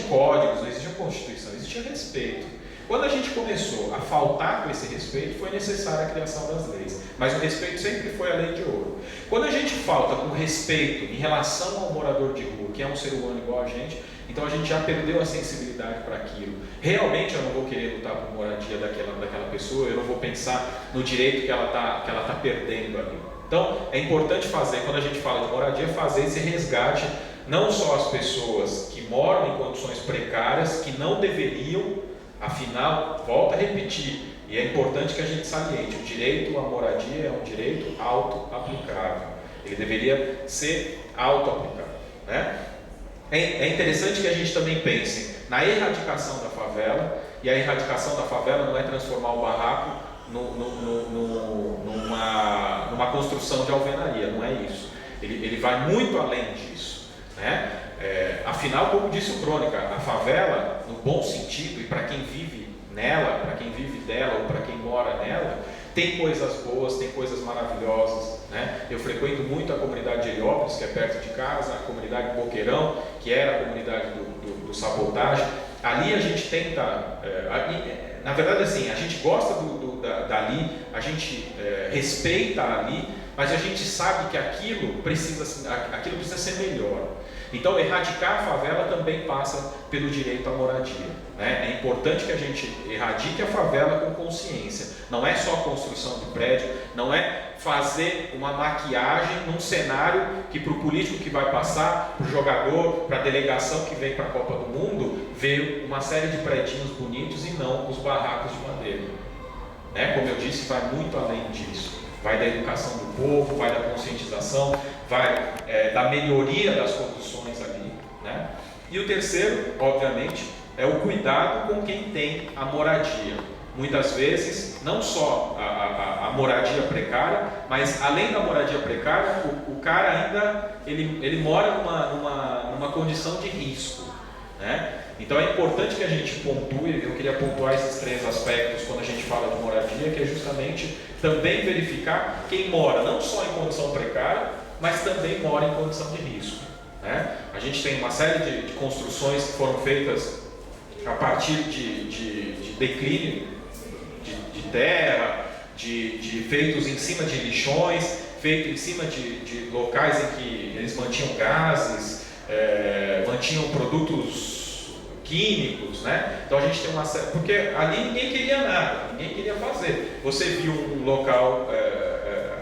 códigos, não existia Constituição, existia respeito. Quando a gente começou a faltar com esse respeito, foi necessária a criação das leis, mas o respeito sempre foi a lei de ouro. Quando a gente falta com respeito em relação ao morador de rua, que é um ser humano igual a gente, então a gente já perdeu a sensibilidade para aquilo. Realmente eu não vou querer lutar por moradia daquela pessoa, eu não vou pensar no direito que ela tá perdendo ali. Então é importante fazer, quando a gente fala de moradia, fazer esse resgate, não só as pessoas que moram em condições precárias, que não deveriam. Afinal, volto a repetir, e é importante que a gente saliente, o direito à moradia é um direito auto-aplicável. Ele deveria ser auto-aplicável, né? É interessante que a gente também pense na erradicação da favela, e a erradicação da favela não é transformar o barraco numa construção de alvenaria, não é isso. Ele vai muito além disso, né? Afinal, como disse o Crônica, a favela, no bom sentido, e para quem vive nela, para quem vive dela ou para quem mora nela tem coisas boas, tem coisas maravilhosas, né? Eu frequento muito a comunidade de Heliópolis, que é perto de casa, a comunidade de Boqueirão, que era a comunidade do Sabotagem. Ali a gente tenta, na verdade assim, a gente gosta dali, a gente respeita ali, mas a gente sabe que aquilo precisa ser melhor. Então, erradicar a favela também passa pelo direito à moradia, né? É importante que a gente erradique a favela com consciência. Não é só a construção de prédio, não é fazer uma maquiagem num cenário que para o político que vai passar, para o jogador, para a delegação que vem para a Copa do Mundo, vê uma série de predinhos bonitos e não os barracos de madeira, né? Como eu disse, vai muito além disso. Vai da educação do povo, vai da conscientização, vai da melhoria das condições ali, né? E o terceiro, obviamente, é o cuidado com quem tem a moradia. Muitas vezes, não só a moradia precária, mas além da moradia precária, o cara ainda ele mora numa condição de risco, né? Então é importante que a gente pontue, eu queria pontuar esses 3 aspectos quando a gente fala de moradia, que é justamente também verificar quem mora não só em condição precária, mas também mora em condição de risco, né? A gente tem uma série de construções que foram feitas a partir de declínio de terra, de feitos em cima de lixões, feito em cima de locais em que eles mantinham gases, mantinham produtos químicos, né? Então a gente tem uma série, porque ali ninguém queria nada, ninguém queria fazer. Você viu um local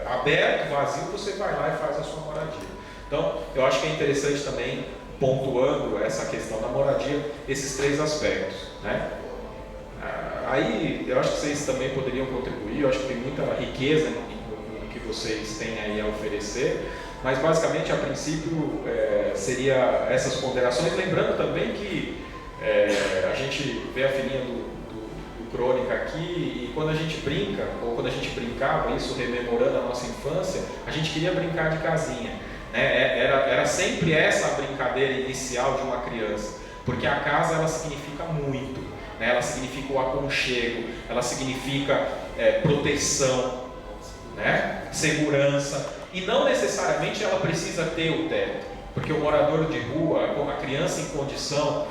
aberto, vazio, você vai lá e faz a sua moradia. Então eu acho que é interessante também, pontuando essa questão da moradia, esses 3 aspectos, né? Aí eu acho que vocês também poderiam contribuir, eu acho que tem muita riqueza no que vocês têm aí a oferecer, mas basicamente a princípio seria essas ponderações, lembrando também que a gente vê a filhinha do Crônica aqui, e quando a gente brinca, ou quando a gente brincava, isso rememorando a nossa infância, a gente queria brincar de casinha, né? Era sempre essa a brincadeira inicial de uma criança, porque a casa ela significa muito, né? Ela significa o aconchego, ela significa proteção, né? Segurança, e não necessariamente ela precisa ter o teto, porque o morador de rua, a criança em condição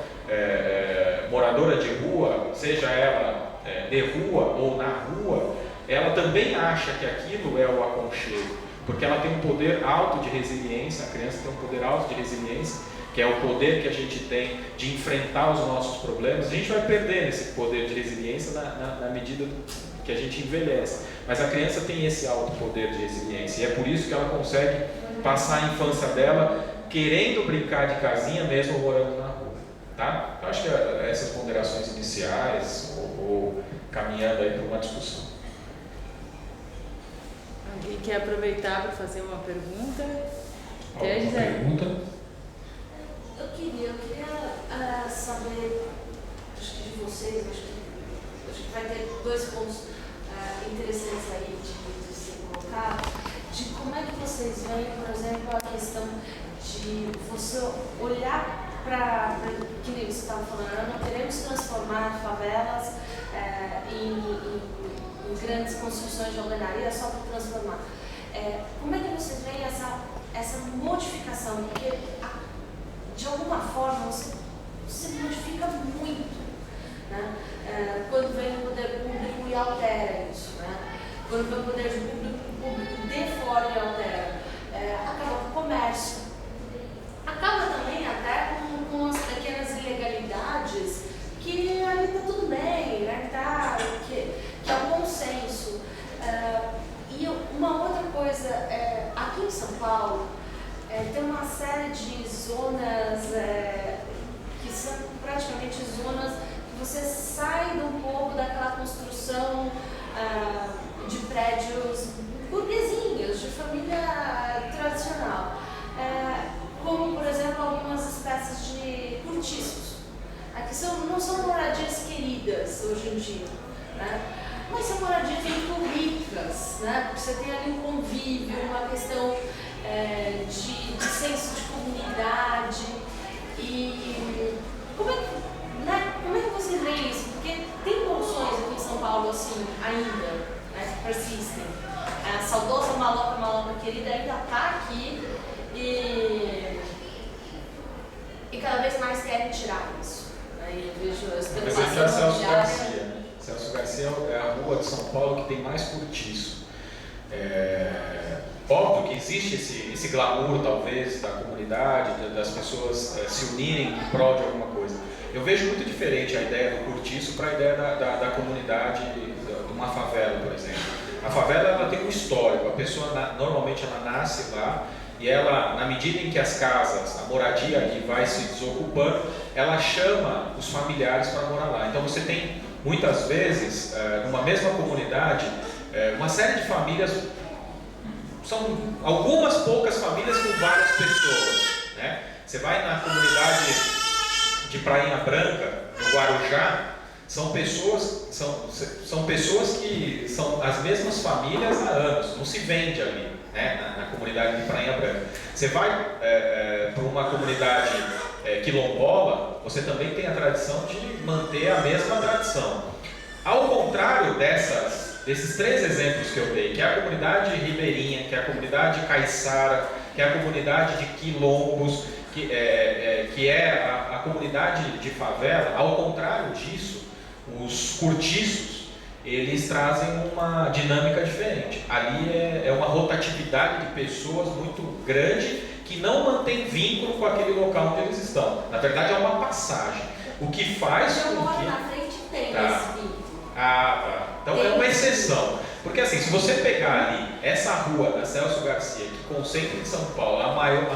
moradora de rua, seja ela de rua ou na rua, ela também acha que aquilo é o aconchego, porque ela tem um poder alto de resiliência, a criança tem um poder alto de resiliência, que é o poder que a gente tem de enfrentar os nossos problemas. A gente vai perdendo esse poder de resiliência na medida que a gente envelhece, mas a criança tem esse alto poder de resiliência, e é por isso que ela consegue passar a infância dela querendo brincar de casinha mesmo morando na rua, tá? Eu acho que essas ponderações iniciais ou caminhando aí para uma discussão. Alguém quer aproveitar para fazer uma pergunta? Alguma pergunta? Eu queria saber, acho que de vocês, acho que vai ter 2 pontos interessantes aí de ser colocado, de como é que vocês veem, por exemplo, a questão de você olhar para, que nem você estava falando, não queremos transformar favelas em grandes construções de alvenaria só para transformar. Como é que vocês veem essa modificação? Porque de alguma forma você modifica muito, né? Quando vem o poder público e altera isso, né? Quando vem o poder público deforma e altera, acaba com o comércio, acaba também até com as pequenas ilegalidades que ali está tudo bem, né? Que é um consenso. E uma outra coisa, aqui em São Paulo, tem uma série de zonas que são praticamente zonas que você sai um pouco daquela construção de prédios burguesinhos, de família tradicional, como, por exemplo, algumas espécies de cortiços. Aqui não são moradias queridas hoje em dia, né? Mas são moradias muito ricas, né? Porque você tem ali um convívio, uma questão de senso de comunidade. E como é que você vê isso? Porque tem opções aqui em São Paulo Paulo, assim, ainda, né, persistem. A saudosa maloca querida ainda está aqui e cada vez mais querem tirar isso. Aí eu vejo as Mas pessoas esse é Celso Garcia, né? Celso Garcia é a rua de São Paulo que tem mais cortiço. Óbvio que existe esse glamour, talvez, da comunidade, das pessoas se unirem em prol de alguma coisa. Eu vejo muito diferente a ideia do cortiço para a ideia da comunidade, de uma favela, por exemplo. A favela ela tem um histórico, a pessoa normalmente ela nasce lá e ela, na medida em que as casas, a moradia ali vai se desocupando, ela chama os familiares para morar lá. Então você tem, muitas vezes, numa mesma comunidade, uma série de famílias, são algumas poucas famílias com várias pessoas, né? Você vai na comunidade de Prainha Branca, no Guarujá, são pessoas que são as mesmas famílias há anos, não se vende ali, né? na comunidade de Prainha Branca. Você vai para uma comunidade quilombola, você também tem a tradição de manter a mesma tradição. Ao contrário desses três exemplos que eu dei, que é a comunidade ribeirinha, que é a comunidade caiçara, que é a comunidade de quilombos, que é a comunidade de favela, ao contrário disso, os cortiços, eles trazem uma dinâmica diferente. Ali é uma rotatividade de pessoas muito grande que não mantém vínculo com aquele local onde eles estão. Na verdade é uma passagem. O que faz com que... na frente tem esse vínculo. Tá. Então é uma exceção. Porque assim, se você pegar ali essa rua da Celso Garcia, que concentra em São Paulo a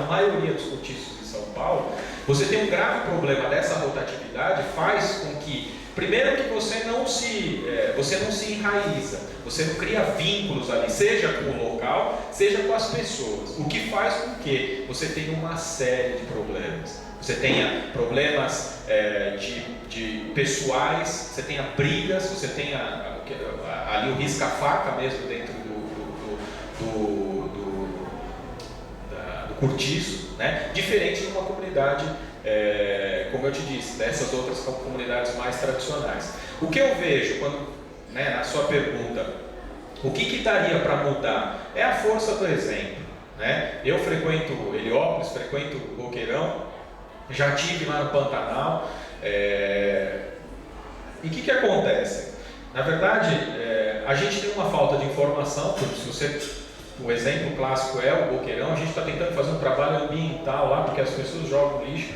maioria dos cortiços de São Paulo, você tem um grave problema dessa rotatividade, faz com que, primeiro que você não se enraiza, você não cria vínculos ali, seja com o local, seja com as pessoas, o que faz com que você tenha uma série de problemas. Você tenha problemas de pessoais, você tenha brigas, você tenha ali o risca-faca mesmo dentro do cortiço, né? Diferente de uma comunidade, como eu te disse, dessas outras comunidades mais tradicionais. O que eu vejo, né, na sua pergunta, o que daria para mudar? É a força do exemplo, né? Eu frequento Heliópolis, frequento Boqueirão, já estive lá no Pantanal, e o que acontece? Na verdade, a gente tem uma falta de informação, o exemplo clássico é o Boqueirão, a gente está tentando fazer um trabalho ambiental lá, porque as pessoas jogam lixo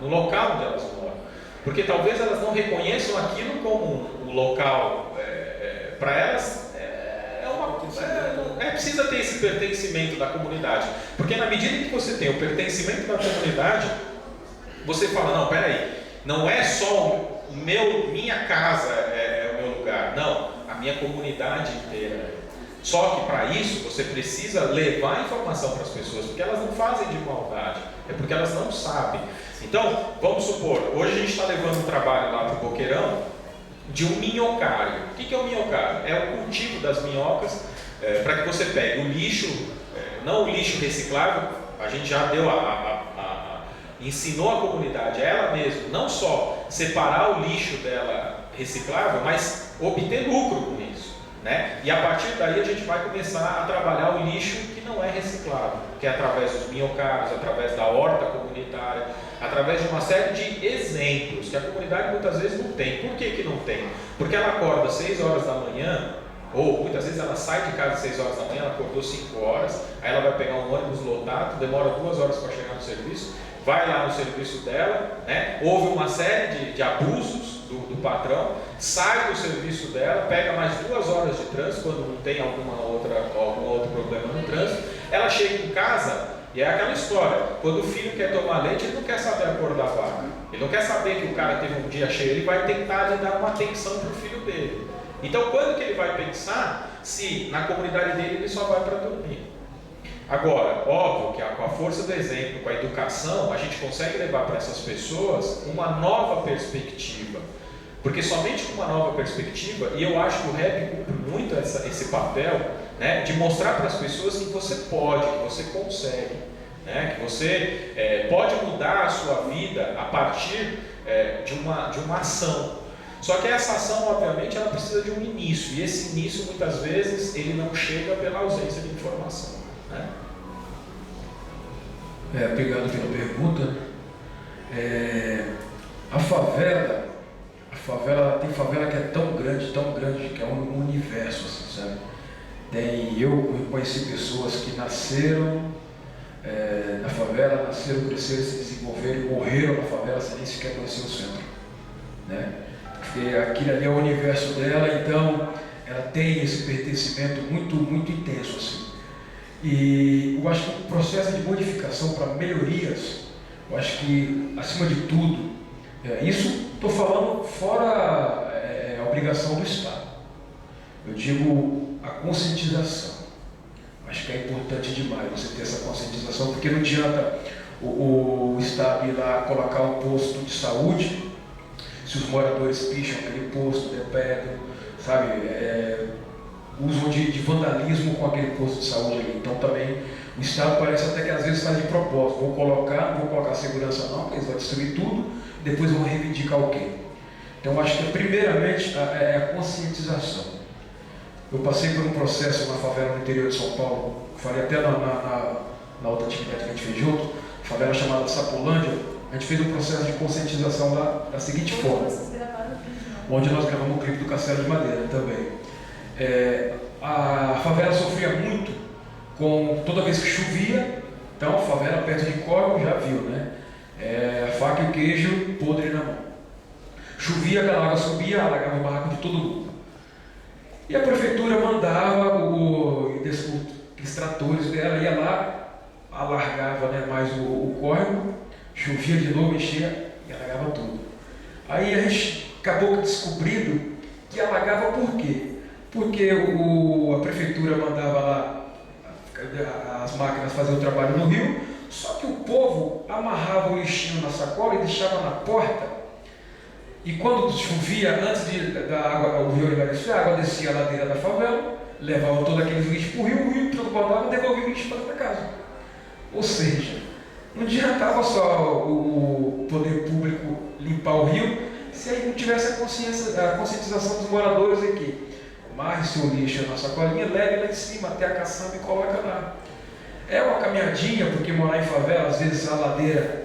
no local onde elas moram, porque talvez elas não reconheçam aquilo como um local, para elas precisa ter esse pertencimento da comunidade, porque na medida que você tem o pertencimento da comunidade, você fala, não, peraí, não é só minha casa é o meu lugar, não, a minha comunidade inteira. Só que para isso você precisa levar informação para as pessoas, porque elas não fazem de maldade, é porque elas não sabem. Então, vamos supor, hoje a gente está levando um trabalho lá para o Boqueirão de um minhocário. O que é o minhocário? É o cultivo das minhocas, para que você pegue o lixo, não o lixo reciclável, a gente já deu ensinou a comunidade, ela mesma, não só separar o lixo dela reciclável, mas obter lucro com isso, né? E a partir daí a gente vai começar a trabalhar o lixo que não é reciclável, que é através dos minhocários, através da horta comunitária, através de uma série de exemplos que a comunidade muitas vezes não tem. Por que não tem? Porque ela acorda às 6 horas da manhã, ou muitas vezes ela sai de casa às 6 horas da manhã, ela acordou 5 horas, aí ela vai pegar um ônibus lotado, demora 2 horas para chegar no serviço, vai lá no serviço dela, né? Houve uma série de abusos do patrão, sai do serviço dela, pega mais 2 horas de trânsito, quando não tem algum outro problema no trânsito, ela chega em casa e é aquela história, quando o filho quer tomar leite, ele não quer saber a cor da vaca, ele não quer saber que o cara teve um dia cheio, ele vai tentar lhe dar uma atenção para o filho dele. Então quando que ele vai pensar se na comunidade dele ele só vai para dormir? Agora, óbvio que com a força do exemplo, com a educação, a gente consegue levar para essas pessoas uma nova perspectiva. Porque somente com uma nova perspectiva, e eu acho que o rap cumpre muito esse papel, né, de mostrar para as pessoas que você pode, que você consegue, né, que você pode mudar a sua vida a partir de uma ação. Só que essa ação, obviamente, ela precisa de um início, e esse início, muitas vezes, ele não chega pela ausência de informação, né? Obrigado pela pergunta. A favela tem favela que é tão grande, que é um universo, assim, sabe? Eu conheci pessoas que nasceram na favela, cresceram, se desenvolveram, morreram na favela sem nem sequer conhecer o centro, né? Porque aquilo ali é o universo dela, então ela tem esse pertencimento muito, muito intenso, assim. E eu acho que o processo de modificação para melhorias, eu acho que, acima de tudo, isso estou falando fora a obrigação do Estado. Eu digo a conscientização. Acho que é importante demais você ter essa conscientização, porque não adianta o Estado ir lá colocar um posto de saúde, se os moradores picham aquele posto, depredam, sabe, usam de vandalismo com aquele posto de saúde ali. Então também o Estado parece até que às vezes faz de propósito, não vou colocar segurança não, porque eles vão destruir tudo, depois vão reivindicar o quê? Então acho que primeiramente é a conscientização. Eu passei por um processo na favela no interior de São Paulo, falei até na outra atividade que a gente fez junto, favela chamada Sapolândia. A gente fez um processo de conscientização lá da seguinte forma, onde nós gravamos o clipe do Castelo de Madeira também. A favela sofria muito com toda vez que chovia, então a favela perto de córrego já viu, né? A faca e o queijo podre na mão. Chovia, aquela água subia, alagava o barraco de todo mundo. E a prefeitura mandava os tratores dela, ia lá, alargava, né, mais o córrego, chovia de novo, enchia e alagava tudo. Aí a gente acabou descobrindo que alagava por quê? Porque a prefeitura mandava lá as máquinas fazer o trabalho no rio, só que o povo amarrava o lixinho na sacola e deixava na porta. E quando chovia, antes da água, o rio envelhecer, a água descia a ladeira da favela, levava todo aquele lixo para o rio transbordava e devolvia o lixo para casa. Ou seja, não adiantava só o poder público limpar o rio, se aí não tivesse a conscientização dos moradores aqui. Amarre seu lixo na sacolinha, leve lá em cima até a caçamba e coloca lá. É uma caminhadinha, porque morar em favela, às vezes a ladeira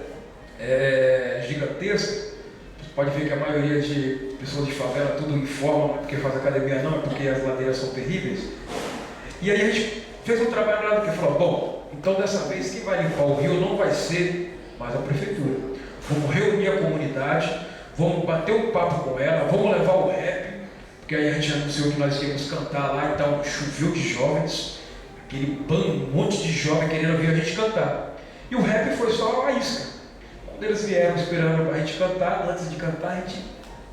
é gigantesca. Você pode ver que a maioria de pessoas de favela tudo em forma, não é porque faz academia não, é porque as ladeiras são terríveis. E aí a gente fez um trabalho lá que falou, bom, então dessa vez quem vai limpar o rio não vai ser mais a prefeitura. Vamos reunir a comunidade, vamos bater um papo com ela, vamos levar o rap, porque aí a gente anunciou que nós íamos cantar lá, então choveu de jovens, aquele bando, um monte de jovens querendo ouvir a gente cantar. E o rap foi só a isca. Quando eles vieram esperando a gente cantar, antes de cantar a gente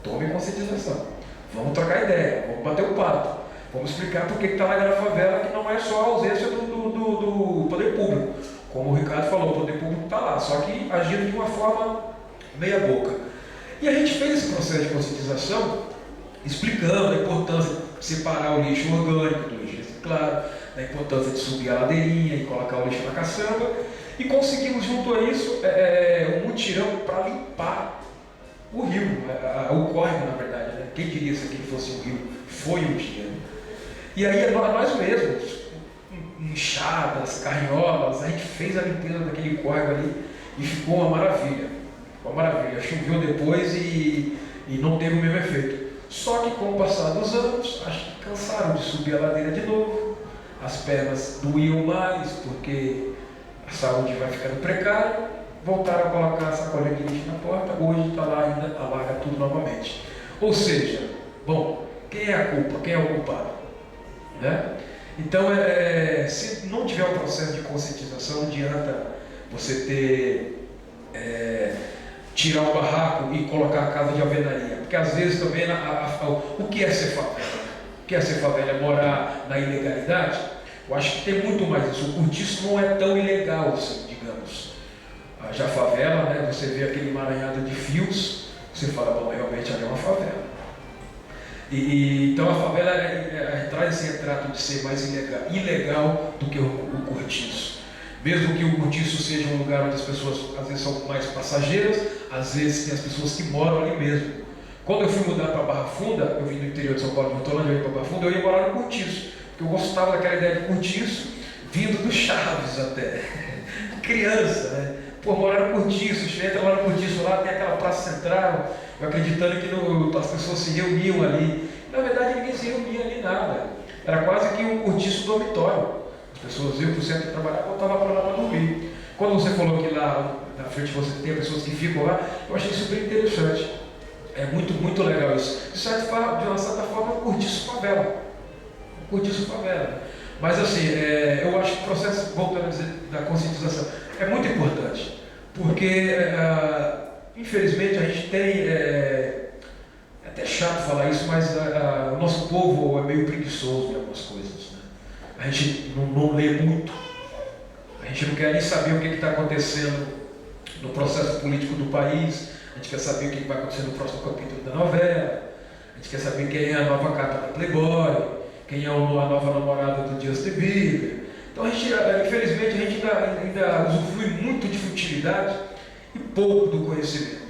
tome conscientização. Vamos trocar ideia, vamos bater um papo, vamos explicar por que está lá na favela, que não é só a ausência do poder público. Como o Ricardo falou, o poder público está lá, só que agindo de uma forma meia boca. E a gente fez esse processo de conscientização, explicando a importância de separar o lixo orgânico do lixo reciclado, a importância de subir a ladeirinha e colocar o lixo na caçamba, e conseguimos junto a isso um mutirão para limpar o rio, o córrego na verdade, né? Quem diria se aquele fosse um rio? Foi um dia. Né? E aí nós mesmos, enxadas, carriolas, a gente fez a limpeza daquele córrego ali e ficou uma maravilha. Ficou uma maravilha. Choveu depois e não teve o mesmo efeito. Só que com o passar dos anos, acho que cansaram de subir a ladeira de novo, as pernas doíam mais, porque a saúde vai ficando precária, voltaram a colocar a sacolinha de lixo na porta, hoje está lá ainda, alaga tudo novamente. Ou seja, bom, quem é a culpa? Quem é o culpado? Né? Então, se não tiver um processo de conscientização, não adianta você tirar o barraco e colocar a casa de alvenaria. Porque às vezes também, o que é ser favela? O que é ser favela? É morar na ilegalidade? Eu acho que tem muito mais isso. O cortiço não é tão ilegal assim, digamos. Já a favela, né, você vê aquele emaranhado de fios, você fala, bom, realmente ali é uma favela. Então a favela traz esse retrato de ser mais ilegal do que o cortiço. Mesmo que o cortiço seja um lugar onde as pessoas às vezes são mais passageiras, às vezes tem as pessoas que moram ali mesmo. Quando eu fui mudar para Barra Funda, eu vim do interior de São Paulo, de Hortolândia, eu ia para Barra Funda, eu ia morar no Cortiço, porque eu gostava daquela ideia de Cortiço, vindo do Chaves até, criança, né? Pô, morar no Cortiço, você entra lá no Cortiço, lá tem aquela praça central, eu acreditando que as pessoas se reuniam ali. Na verdade, ninguém se reunia ali nada. Era quase que um Cortiço dormitório. As pessoas iam para o centro trabalhar, voltavam para lá para dormir. Quando você falou que lá na frente você tem pessoas que ficam lá, eu achei isso bem interessante. É muito, muito legal isso. De uma certa forma, é um Cortiço favela. Um Cortiço favela. Mas assim, eu acho que o processo, voltando a dizer, da conscientização, é muito importante. Porque, infelizmente, a gente tem... É até chato falar isso, mas o nosso povo é meio preguiçoso em algumas coisas. Né? A gente não lê muito. A gente não quer nem saber o que está acontecendo no processo político do país. A gente quer saber o que vai acontecer no próximo capítulo da novela. A gente quer saber quem é a nova capa da Playboy, quem é a nova namorada do Justin Bieber. Então, infelizmente, a gente ainda usufrui muito de futilidade e pouco do conhecimento.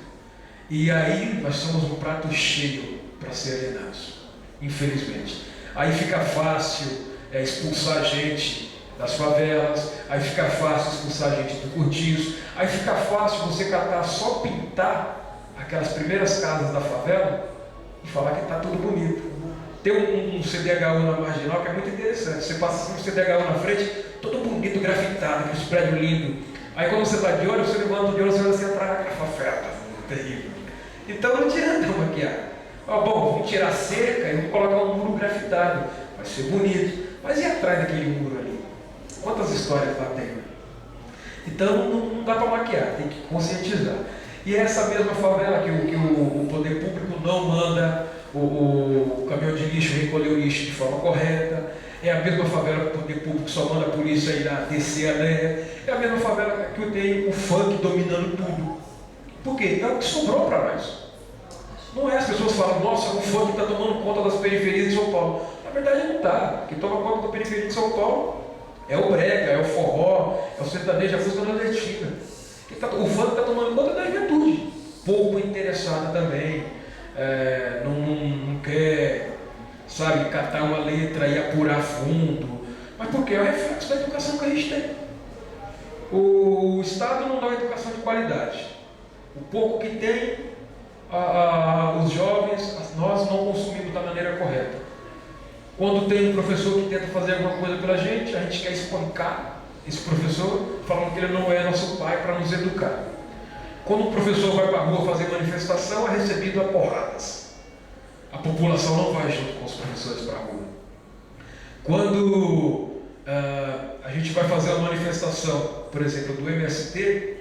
E aí nós somos um prato cheio para ser alienados, infelizmente. Aí fica fácil expulsar gente das favelas, aí fica fácil expulsar gente do Cortiço, aí fica fácil você catar, só pintar aquelas primeiras casas da favela e falar que está tudo bonito. Tem um CDHU na Marginal que é muito interessante. Você passa assim um CDHU na frente, todo bonito, grafitado, aquele prédio lindo. Aí quando você está de olho, você levanta de olho, você vai assim atrás daquela favela, terrível. Então não adianta maquiar. Bom, vamos tirar a cerca e vamos colocar um muro grafitado. Vai ser bonito. Mas e atrás daquele muro ali? Quantas histórias lá tem? Então não dá para maquiar, tem que conscientizar. E é essa mesma favela que o poder público não manda o caminhão de lixo recolher o lixo de forma correta. É a mesma favela que o poder público só manda a polícia ir lá descer a lenha. É a mesma favela que tem o funk dominando tudo. Por quê? É o que sobrou para nós. Não é as pessoas falam, nossa, o funk está tomando conta das periferias de São Paulo. Na verdade não está. Quem toma conta da periferia de São Paulo é o brega, é o forró, é o sertanejo, é a música nordestina. O funk está tomando conta da juventude. Pouco interessada também. Não quer, sabe, catar uma letra e apurar fundo. Mas por quê? É o reflexo da educação que a gente tem. O Estado não dá uma educação de qualidade. O pouco que tem, os jovens, nós não consumimos da maneira correta. Quando tem um professor que tenta fazer alguma coisa pela gente, a gente quer espancar esse professor, falando que ele não é nosso pai para nos educar. Quando o professor vai para a rua fazer manifestação, é recebido a porradas. A população não vai junto com os professores para a rua. Quando a gente vai fazer uma manifestação, por exemplo, do MST,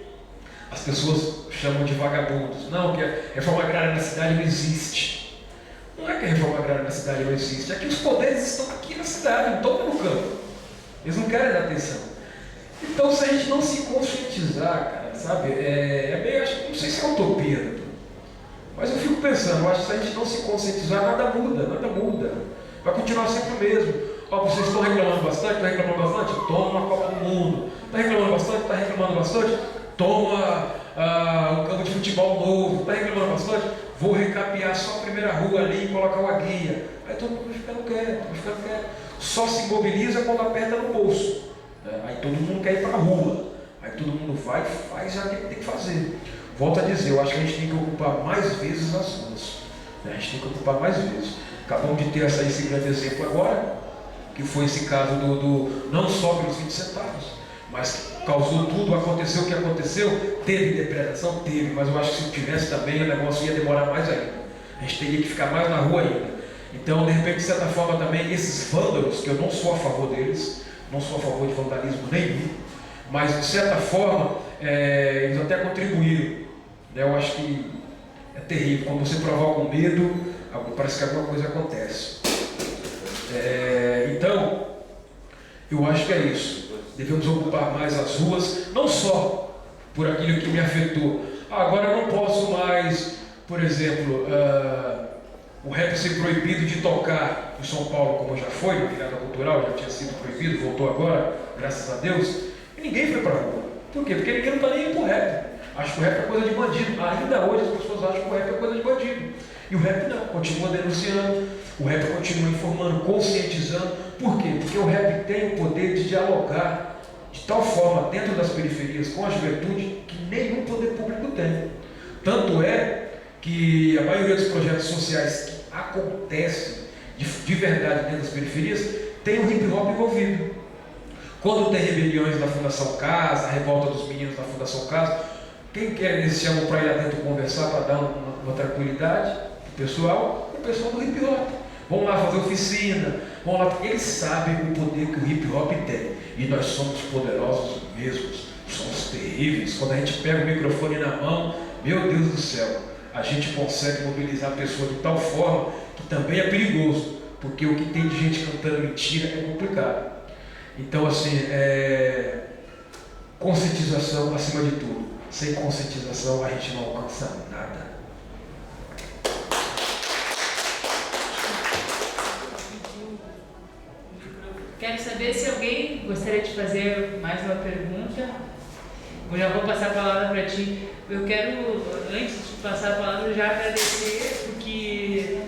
as pessoas chamam de vagabundos. Não, que a reforma agrária na cidade não existe. Não é que a reforma agrária na cidade não existe, é que os poderes estão aqui na cidade, não estão no campo. Eles não querem dar atenção. Então, se a gente não se conscientizar, cara, sabe, meio, não sei se é utopia, mas eu fico pensando, eu acho que se a gente não se conscientizar, nada muda. Vai continuar sempre o mesmo. Vocês estão reclamando bastante? Estão reclamando bastante? Toma uma Copa do Mundo. Está reclamando bastante? Está reclamando bastante? Toma um campo de futebol novo. Está reclamando bastante? Vou recapear só a primeira rua ali e colocar uma guia. Aí todo mundo vai ficando quieto. Só se mobiliza quando aperta no bolso. Aí todo mundo quer ir para a rua. Aí todo mundo vai e faz já o que tem que fazer. Volto a dizer, eu acho que a gente tem que ocupar mais vezes as ruas. A gente tem que ocupar mais vezes. Acabamos de ter esse grande exemplo agora, que foi esse caso não só pelos 20 centavos, mas que causou tudo, aconteceu o que aconteceu, teve depredação? Teve, mas eu acho que se tivesse também, o negócio ia demorar mais ainda. A gente teria que ficar mais na rua ainda. Então, de repente, de certa forma também, esses vândalos, que eu não sou a favor deles, não sou a favor de vandalismo nenhum, mas de certa forma, eles até contribuíram. Eu acho que é terrível, quando você provoca um medo, parece que alguma coisa acontece. Então, eu acho que é isso. Devemos ocupar mais as ruas, não só por aquilo que me afetou. Agora eu não posso mais, por exemplo, o rap ser proibido de tocar em São Paulo, como já foi, na virada cultural, já tinha sido proibido, voltou agora, graças a Deus, e ninguém foi para a rua. Por quê? Porque ninguém não está nem indo para o rap. Acho que o rap é coisa de bandido. Ainda hoje as pessoas acham que o rap é coisa de bandido. E o rap não, continua denunciando, o rap continua informando, conscientizando. Por quê? Porque o rap tem o poder de dialogar de tal forma dentro das periferias com a juventude que nenhum poder público tem. Tanto é que a maioria dos projetos sociais que acontecem de verdade dentro das periferias tem o hip hop envolvido. Quando tem rebeliões da Fundação Casa, a revolta dos meninos da Fundação Casa, quem quer eles chamam para ir lá dentro conversar, para dar uma tranquilidade para o pessoal do hip hop. Vão lá fazer oficina, vão lá, porque eles sabem o poder que o hip hop tem. E nós somos poderosos mesmos, somos terríveis. Quando a gente pega o microfone na mão, meu Deus do céu, a gente consegue mobilizar a pessoa de tal forma que também é perigoso, porque o que tem de gente cantando mentira é complicado. Então, assim, conscientização acima de tudo. Sem conscientização a gente não alcança nada. Quero saber se alguém gostaria de fazer mais uma pergunta. Eu já vou passar a palavra para ti. Eu quero, antes de passar a palavra, já agradecer, porque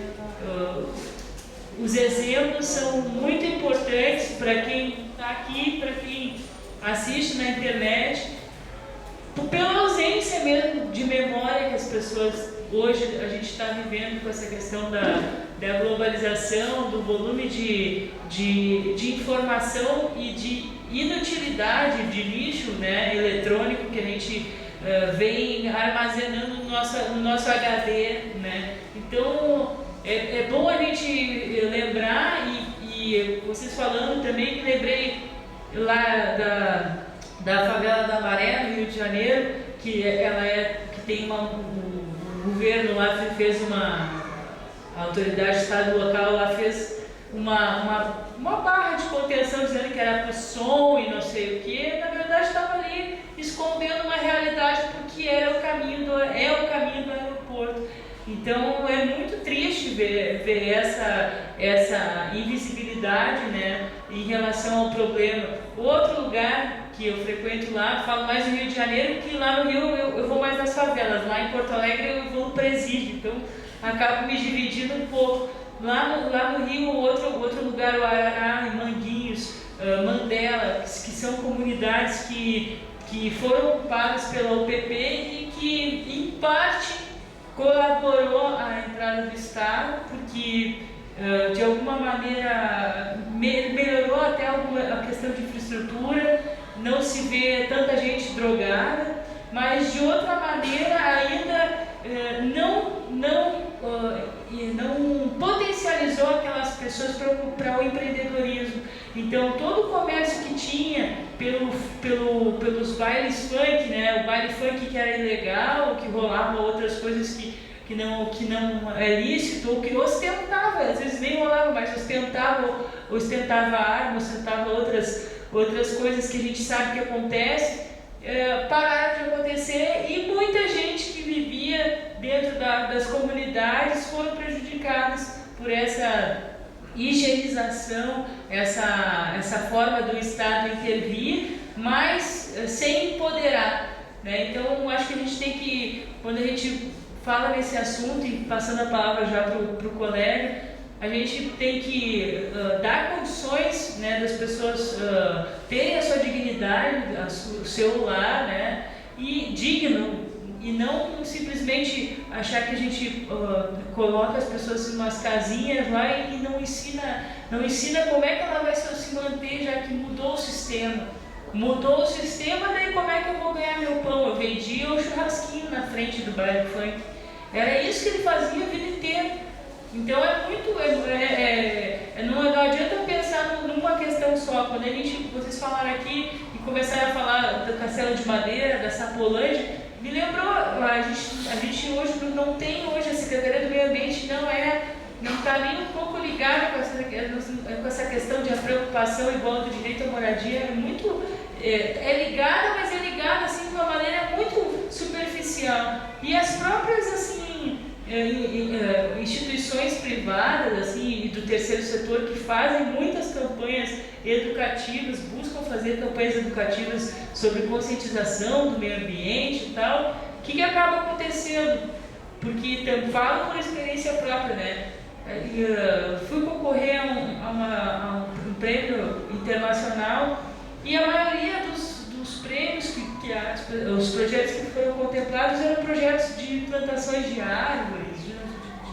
os exemplos são muito importantes para quem está aqui, para quem assiste na internet, pela ausência mesmo de memória que as pessoas, hoje a gente está vivendo com essa questão da globalização, do volume de informação e de inutilidade de lixo, né, eletrônico que a gente vem armazenando no nosso HD, né? Então é bom a gente lembrar, e vocês falando também, me lembrei lá da favela da Maré, no Rio de Janeiro, que tem o governo lá fez a autoridade do estado local lá fez uma barra de contenção dizendo que era para o som e não sei o que. Na verdade estava ali escondendo uma realidade, porque é o caminho do aeroporto. Então é muito triste ver essa invisibilidade, né, em relação ao problema. Outro lugar que eu frequento lá, falo mais do Rio de Janeiro, que lá no Rio eu vou mais nas favelas, lá em Porto Alegre eu vou no presídio, então acabo me dividindo um pouco. Lá no Rio, outro lugar, o Arará, em Manguinhos, Mandela, que são comunidades que foram ocupadas pela UPP e que, em parte, colaborou a entrada do Estado, porque de alguma maneira melhorou até a questão de infraestrutura, não se vê tanta gente drogada, mas de outra maneira ainda não potencializou aquelas pessoas para o empreendedorismo. Então todo o comércio que tinha pelos bailes funk, né, o baile funk que era ilegal, que rolava outras coisas que não é lícito, ou que ostentava, às vezes nem rolava, mas ostentava arma, ostentava outras coisas que a gente sabe que acontece, pararam de acontecer, e muita gente que vivia dentro das comunidades foram prejudicadas por essa higienização, essa forma do Estado intervir, mas sem empoderar, né? Então acho que a gente tem que, quando a gente fala nesse assunto, e passando a palavra já para o colega, a gente tem que dar condições, né, das pessoas terem a sua dignidade, o seu lar, né, e digno, e não simplesmente achar que a gente coloca as pessoas em umas casinhas lá e não ensina como é que ela vai se manter, já que mudou o sistema. Mudou o sistema, daí como é que eu vou ganhar meu pão? Eu vendia o churrasquinho na frente do baile funk. Era isso que ele fazia a vida inteira. Então não adianta pensar numa questão só. Quando vocês falaram aqui e começaram a falar do Castelo de Madeira, da Sapolândia, me lembrou, a gente hoje não tem hoje, a Secretaria do Meio Ambiente não está nem um pouco ligada com essa questão de a preocupação igual do direito à moradia. É ligada, mas é ligada assim, de uma maneira muito superficial. E as próprias assim, instituições privadas assim, e do terceiro setor que fazem muitas campanhas educativas, buscam fazer campanhas educativas sobre conscientização do meio ambiente e tal, o que acaba acontecendo? porque falo por experiência própria, né? Fui concorrer a um prêmio internacional e a maioria dos prêmios, os projetos que foram contemplados eram projetos de plantações de árvores,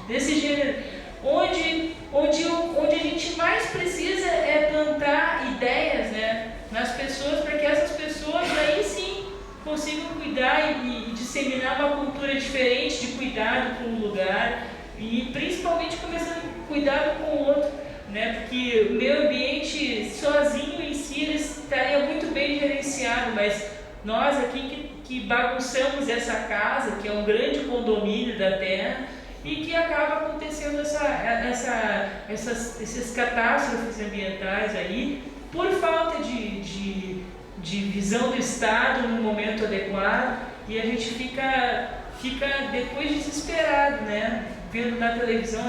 desse gênero, onde a gente mais precisa é plantar ideias, né, nas pessoas, para que essas pessoas aí sim consigam cuidar e disseminar uma cultura diferente de cuidado com o lugar e principalmente começando a cuidado com o outro, né? Porque o meio ambiente sozinho em si ele estaria muito bem gerenciado, mas nós aqui que bagunçamos essa casa, que é um grande condomínio da terra, e que acaba acontecendo essas catástrofes ambientais aí, por falta de visão do Estado no momento adequado, e a gente fica depois desesperado, né? Vendo na televisão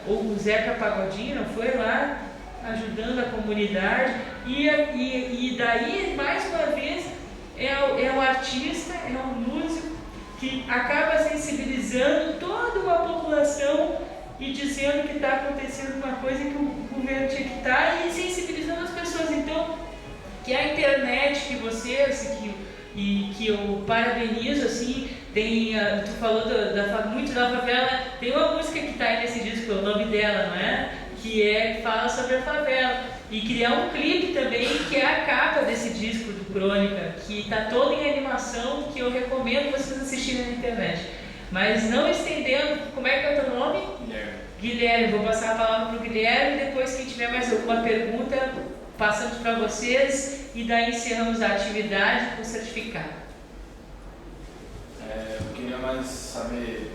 o Zeca Pagodinho, não foi lá ajudando a comunidade, e daí, mais uma vez, é o artista, é o músico que acaba sensibilizando toda uma população e dizendo que está acontecendo uma coisa que o governo tinha que estar, e sensibilizando as pessoas. Então, que a internet, que vocês, que eu parabenizo, assim, tu falou muito da favela, tem uma música que está aí nesse disco, o nome dela, não é? Que fala sobre a favela, e criar um clipe também, que é a capa desse disco do Crônica, que está todo em animação, que eu recomendo vocês assistirem na internet. Mas não estendendo, como é que é o teu nome? Guilherme, vou passar a palavra para o Guilherme, depois quem tiver mais alguma pergunta, passamos para vocês, e daí encerramos a atividade com o certificado. Eu queria mais saber,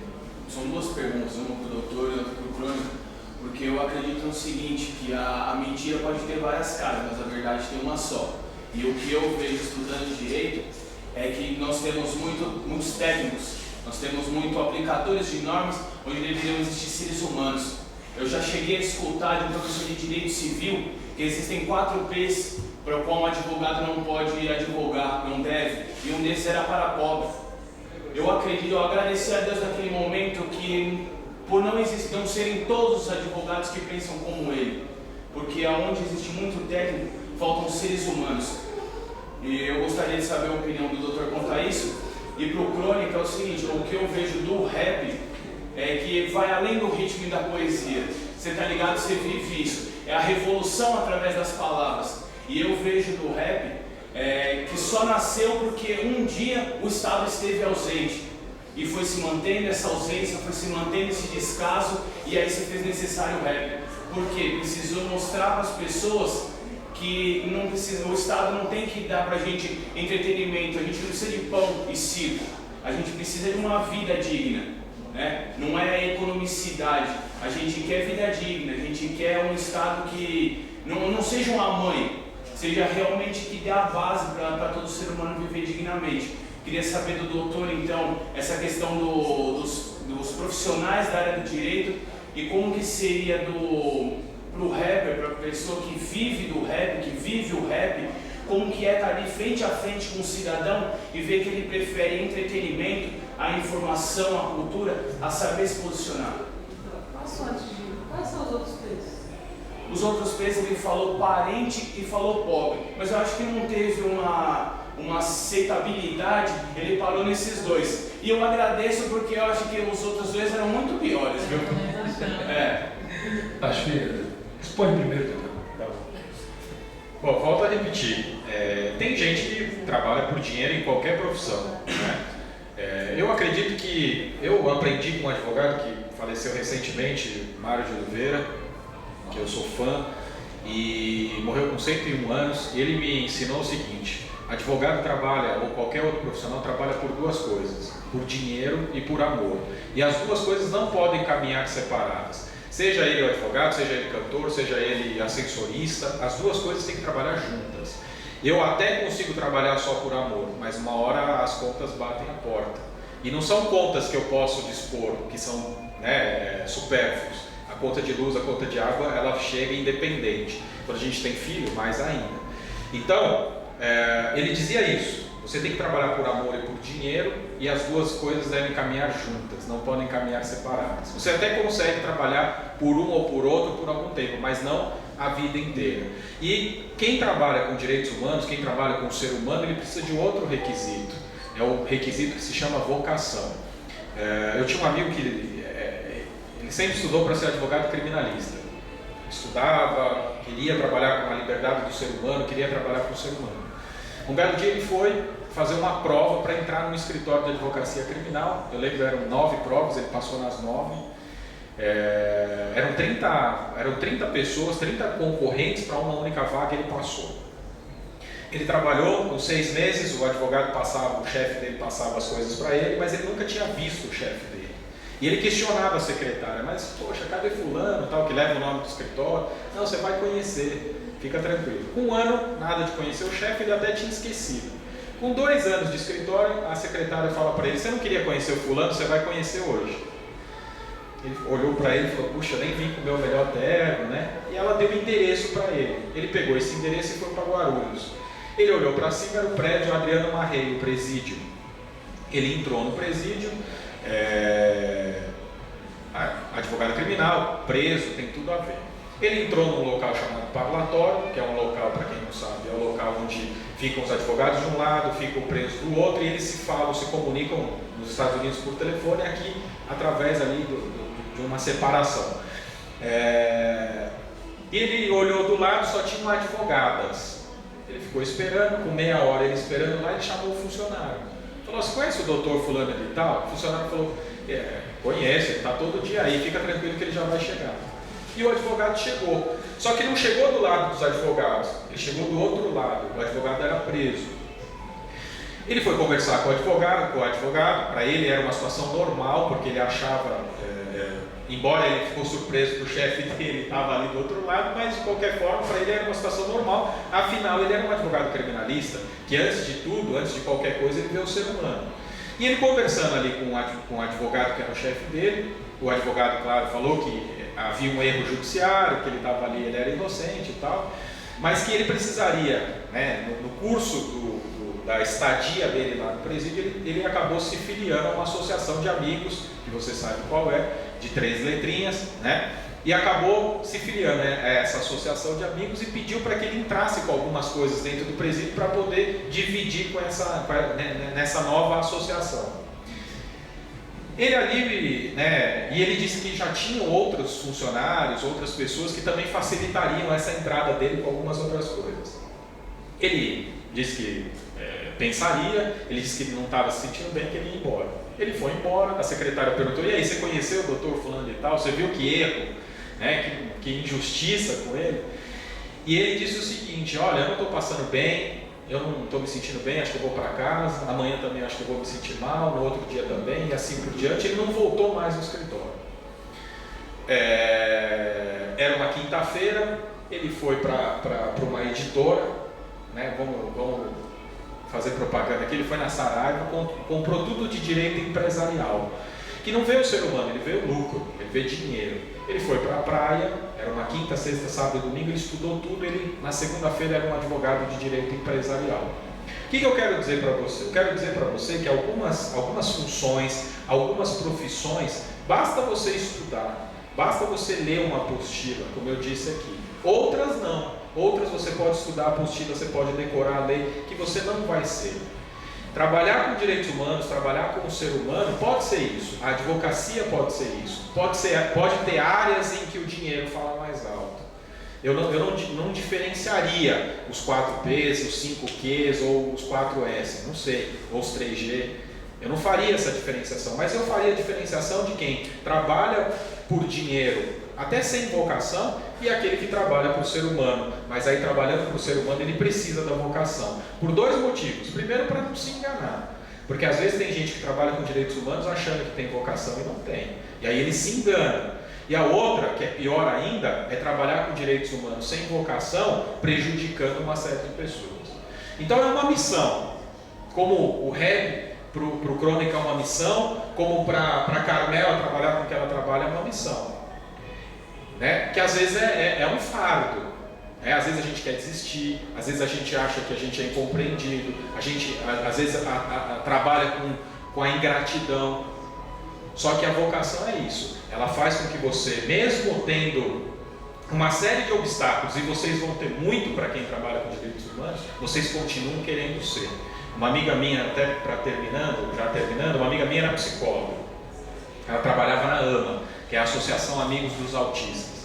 são duas perguntas, uma para o doutor e outra para o Crônica, porque eu acredito no seguinte, que a mentira pode ter várias caras, mas a verdade tem uma só. E o que eu vejo estudando direito é que nós temos muitos técnicos, nós temos muitos aplicadores de normas onde deveriam existir seres humanos. Eu já cheguei a escutar de um professor de direito civil que existem 4 P's para o qual um advogado não pode advogar, não deve, e um desses era para pobre. Eu agradeci a Deus naquele momento que, por não serem todos os advogados que pensam como ele, porque onde existe muito técnico, faltam seres humanos. E eu gostaria de saber a opinião do doutor quanto a isso. E para o Crônica é o seguinte, o que eu vejo do rap é que vai além do ritmo e da poesia. Você está ligado, você vive isso. É a revolução através das palavras. E eu vejo do rap que só nasceu porque um dia o Estado esteve ausente. E foi se mantendo essa ausência, foi se mantendo esse descaso, e aí se fez necessário o rap. Porque precisou mostrar para as pessoas que não precisa, o Estado não tem que dar para a gente entretenimento, a gente não precisa de pão e circo, a gente precisa de uma vida digna, né? Não é a economicidade, a gente quer vida digna, a gente quer um Estado que não seja uma mãe, seja realmente que dê a base para todo ser humano viver dignamente. Queria saber do doutor, então, essa questão dos profissionais da área do direito e como que seria para o rapper, para a pessoa que vive do rap, que vive o rap, como que é estar ali frente a frente com o cidadão e ver que ele prefere entretenimento, a informação, a cultura, a saber se posicionar. Quais são os outros P's? Os outros P's ele falou parente e falou pobre, mas eu acho que não teve uma aceitabilidade, ele parou nesses dois. E eu agradeço porque eu acho que os outros dois eram muito piores, viu? Acho que responde primeiro, doutor. Tá bom. Bom, volto a repetir. Tem gente que trabalha por dinheiro em qualquer profissão, né? Eu acredito que eu aprendi com um advogado que faleceu recentemente, Mário de Oliveira, que eu sou fã, e morreu com 101 anos, e ele me ensinou o seguinte: advogado trabalha, ou qualquer outro profissional trabalha por duas coisas, por dinheiro e por amor. E as duas coisas não podem caminhar separadas. Seja ele o advogado, seja ele cantor, seja ele ascensorista, as duas coisas têm que trabalhar juntas. Eu até consigo trabalhar só por amor, mas uma hora as contas batem a porta. E não são contas que eu posso dispor, que são supérfluos. A conta de luz, a conta de água, ela chega independente. Quando a gente tem filho, mais ainda. Então, ele dizia isso, Você tem que trabalhar por amor e por dinheiro, e as duas coisas devem caminhar juntas, não podem caminhar separadas. Você até consegue trabalhar por um ou por outro por algum tempo, mas não a vida inteira. E quem trabalha com direitos humanos, quem trabalha com o ser humano, ele precisa de outro requisito. É o requisito que se chama vocação. Eu tinha um amigo que ele sempre estudou para ser advogado criminalista. Estudava, queria trabalhar com a liberdade do ser humano, queria trabalhar com o ser humano. Um belo dia ele foi fazer uma prova para entrar num escritório de advocacia criminal. Eu lembro que eram 9 provas, ele passou nas 9. Eram 30 pessoas, 30 concorrentes para uma única vaga, ele passou. Ele trabalhou com 6 meses, o advogado passava, o chefe dele passava as coisas para ele, mas ele nunca tinha visto o chefe dele. E ele questionava a secretária, mas poxa, cadê fulano, tal, que leva o nome do escritório? Não, você vai conhecer, fica tranquilo. Com 1 ano, nada de conhecer o chefe, ele até tinha esquecido. Com 2 anos de escritório, a secretária fala para ele, você não queria conhecer o fulano, você vai conhecer hoje. Ele olhou para ele e falou, puxa, nem vim com o meu melhor terno, né? E ela deu endereço para ele. Ele pegou esse endereço e foi para Guarulhos. Ele olhou para cima, era o prédio Adriano Marreio, o presídio. Ele entrou no presídio, advogado criminal, preso, tem tudo a ver. Ele entrou num local chamado parlatório, que é um local, para quem não sabe, é um local onde ficam os advogados de um lado, ficam presos do outro, e eles se falam, se comunicam nos Estados Unidos por telefone, aqui através ali de uma separação. Ele olhou do lado, só tinham advogadas. Ele ficou esperando, com meia hora ele esperando lá, ele chamou o funcionário. Falou, você conhece o doutor fulano e tal? O funcionário falou, conhece, ele está todo dia aí, fica tranquilo que ele já vai chegar. E o advogado chegou, só que não chegou do lado dos advogados, ele chegou do outro lado, o advogado era preso. Ele foi conversar com o advogado, para ele era uma situação normal, porque ele achava, embora ele ficou surpreso que o chefe dele estava ali do outro lado, mas de qualquer forma para ele era uma situação normal, afinal ele era um advogado criminalista, que antes de tudo, antes de qualquer coisa, ele vê o ser humano. E ele conversando ali com o advogado que era o chefe dele, o advogado, claro, falou que havia um erro judiciário, que ele estava ali, ele era inocente e tal, mas que ele precisaria, né, no curso da estadia dele lá no presídio, ele acabou se filiando a uma associação de amigos, que você sabe qual é, de 3 letrinhas, né? E acabou se filiando a essa associação de amigos e pediu para que ele entrasse com algumas coisas dentro do presídio para poder dividir nessa nova associação. Ele ali, né, e ele disse que já tinham outros funcionários, outras pessoas que também facilitariam essa entrada dele com algumas outras coisas. Ele disse que pensaria, ele disse que ele não estava se sentindo bem, que ele ia embora. Ele foi embora, a secretária perguntou, e aí, você conheceu o doutor fulano e tal? Você viu que erro, né, que injustiça com ele? E ele disse o seguinte, olha, eu não estou passando bem, eu não estou me sentindo bem, acho que eu vou para casa, amanhã também acho que eu vou me sentir mal, no outro dia também, e assim por diante. Ele não voltou mais no escritório. Era uma quinta-feira, ele foi para uma editora, né, vamos fazer propaganda aqui, ele foi na Saraiva, comprou tudo de direito empresarial, que não vê o ser humano, ele vê o lucro, ele vê dinheiro. Ele foi para a praia, era uma quinta, sexta, sábado e domingo, ele estudou tudo, ele na segunda-feira era um advogado de direito empresarial. O que eu quero dizer para você? Eu quero dizer para você que algumas funções, algumas profissões, basta você estudar, basta você ler uma apostila, como eu disse aqui. Outras não. Outras você pode estudar a apostila, você pode decorar a lei, que você não vai ser. Trabalhar com direitos humanos, trabalhar com o ser humano, pode ser isso. A advocacia pode ser isso. Pode ter áreas em que o dinheiro fala mais alto. Eu não diferenciaria os 4Ps, os 5Qs ou os 4S, não sei, ou os 3G. Eu não faria essa diferenciação, mas eu faria a diferenciação de quem trabalha por dinheiro, até sem vocação, e aquele que trabalha para o ser humano. Mas aí, trabalhando para o ser humano, ele precisa da vocação. Por 2 motivos. Primeiro, para não se enganar. Porque às vezes tem gente que trabalha com direitos humanos achando que tem vocação e não tem. E aí ele se engana. E a outra, que é pior ainda, é trabalhar com direitos humanos sem vocação, prejudicando uma série de pessoas. Então é uma missão. Como o rap para o Crônica é uma missão, como para a Carmela trabalhar com o que ela trabalha é uma missão. Né? Que às vezes é um fardo. Às vezes a gente quer desistir, às vezes a gente acha que a gente é incompreendido, a gente às vezes trabalha com a ingratidão. Só que a vocação é isso, ela faz com que você, mesmo tendo uma série de obstáculos, e vocês vão ter muito para quem trabalha com direitos humanos, vocês continuam querendo ser. Uma amiga minha, até já terminando, uma amiga minha era psicóloga, ela trabalhava na AMA, que é a Associação Amigos dos Autistas.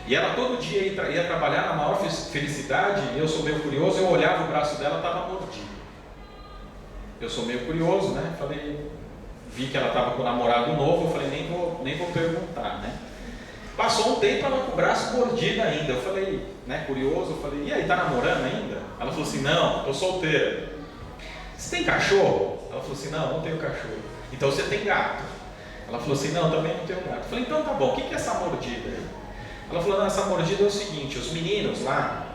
E ela todo dia ia trabalhar na maior felicidade, e eu sou meio curioso, eu olhava o braço dela, estava mordido. Eu sou meio curioso, né? Vi que ela estava com o namorado novo, eu falei, nem vou perguntar, né? Passou um tempo, ela com o braço mordido ainda. Eu falei, né, curioso, eu falei, e aí, tá namorando ainda? Ela falou assim, não, tô solteira. Você tem cachorro? Ela falou assim, não tenho cachorro. Então você tem gato? Ela falou assim, não, também não tenho gato. Eu falei, então tá bom, o que é essa mordida aí? Ela falou, não, essa mordida é o seguinte, os meninos lá,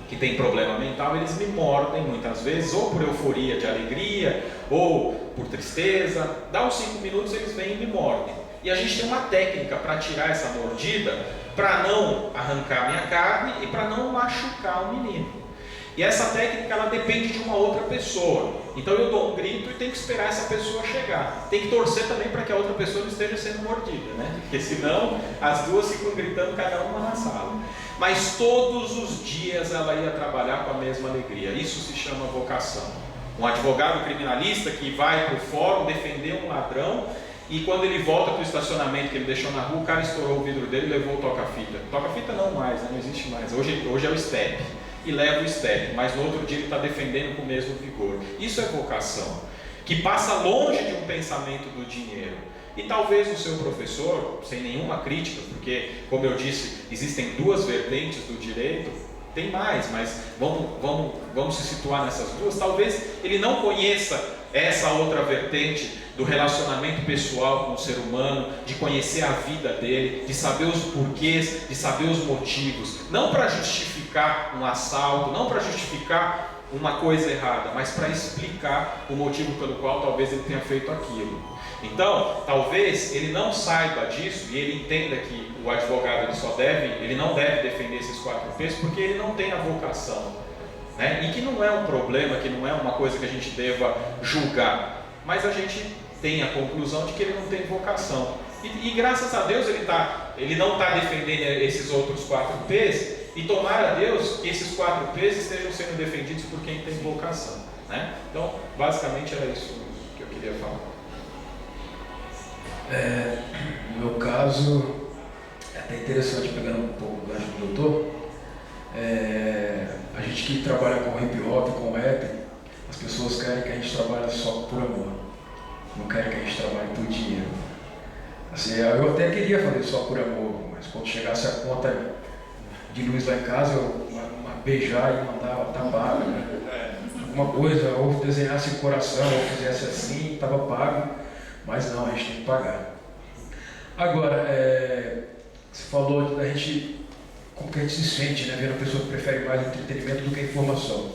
que tem problema mental, eles me mordem muitas vezes, ou por euforia de alegria, ou por tristeza, dá uns 5 minutos eles vêm e me mordem. E a gente tem uma técnica para tirar essa mordida, para não arrancar minha carne e para não machucar o menino. E essa técnica ela depende de uma outra pessoa. Então eu dou um grito e tenho que esperar essa pessoa chegar. Tem que torcer também para que a outra pessoa não esteja sendo mordida, né? Porque senão as duas ficam gritando cada uma na sala. Mas todos os dias ela ia trabalhar com a mesma alegria. Isso se chama vocação. Um advogado criminalista que vai para o fórum defender um ladrão, e quando ele volta para o estacionamento que ele deixou na rua, o cara estourou o vidro dele e levou o toca-fita. Toca-fita não mais, né? Não existe mais. Hoje é o step. E leva o step, mas no outro dia ele está defendendo com o mesmo vigor. Isso é vocação, que passa longe de um pensamento do dinheiro. E talvez o seu professor, sem nenhuma crítica, porque, como eu disse, existem 2 vertentes do direito, tem mais, mas vamos se situar nessas 2. Talvez ele não conheça essa outra vertente do relacionamento pessoal com o ser humano, de conhecer a vida dele, de saber os porquês, de saber os motivos, não para justificar um assalto, não para justificar uma coisa errada, mas para explicar o motivo pelo qual talvez ele tenha feito aquilo. Então, talvez ele não saiba disso e ele entenda que o advogado ele não deve defender esses 4 P's porque ele não tem a vocação, né? E que não é um problema, que não é uma coisa que a gente deva julgar, mas a gente tem a conclusão de que ele não tem vocação. E graças a Deus ele não está defendendo esses outros 4 P's, e tomara a Deus que esses 4 P's estejam sendo defendidos por quem tem vocação, né? Então, basicamente era isso que eu queria falar. No meu caso, é até interessante, pegando um pouco o gancho do doutor, a gente que trabalha com hip hop, com rap, as pessoas querem que a gente trabalhe só por amor, não querem que a gente trabalhe por dinheiro. Assim, eu até queria fazer só por amor, mas quando chegasse a conta de luz lá em casa, eu beijar e mandar, tá pago, né? Alguma coisa, ou desenhasse o coração, ou fizesse assim, estava pago, mas não, a gente tem que pagar. Agora, você falou da gente, como que a gente se sente, né? Vendo a pessoa que prefere mais entretenimento do que informação.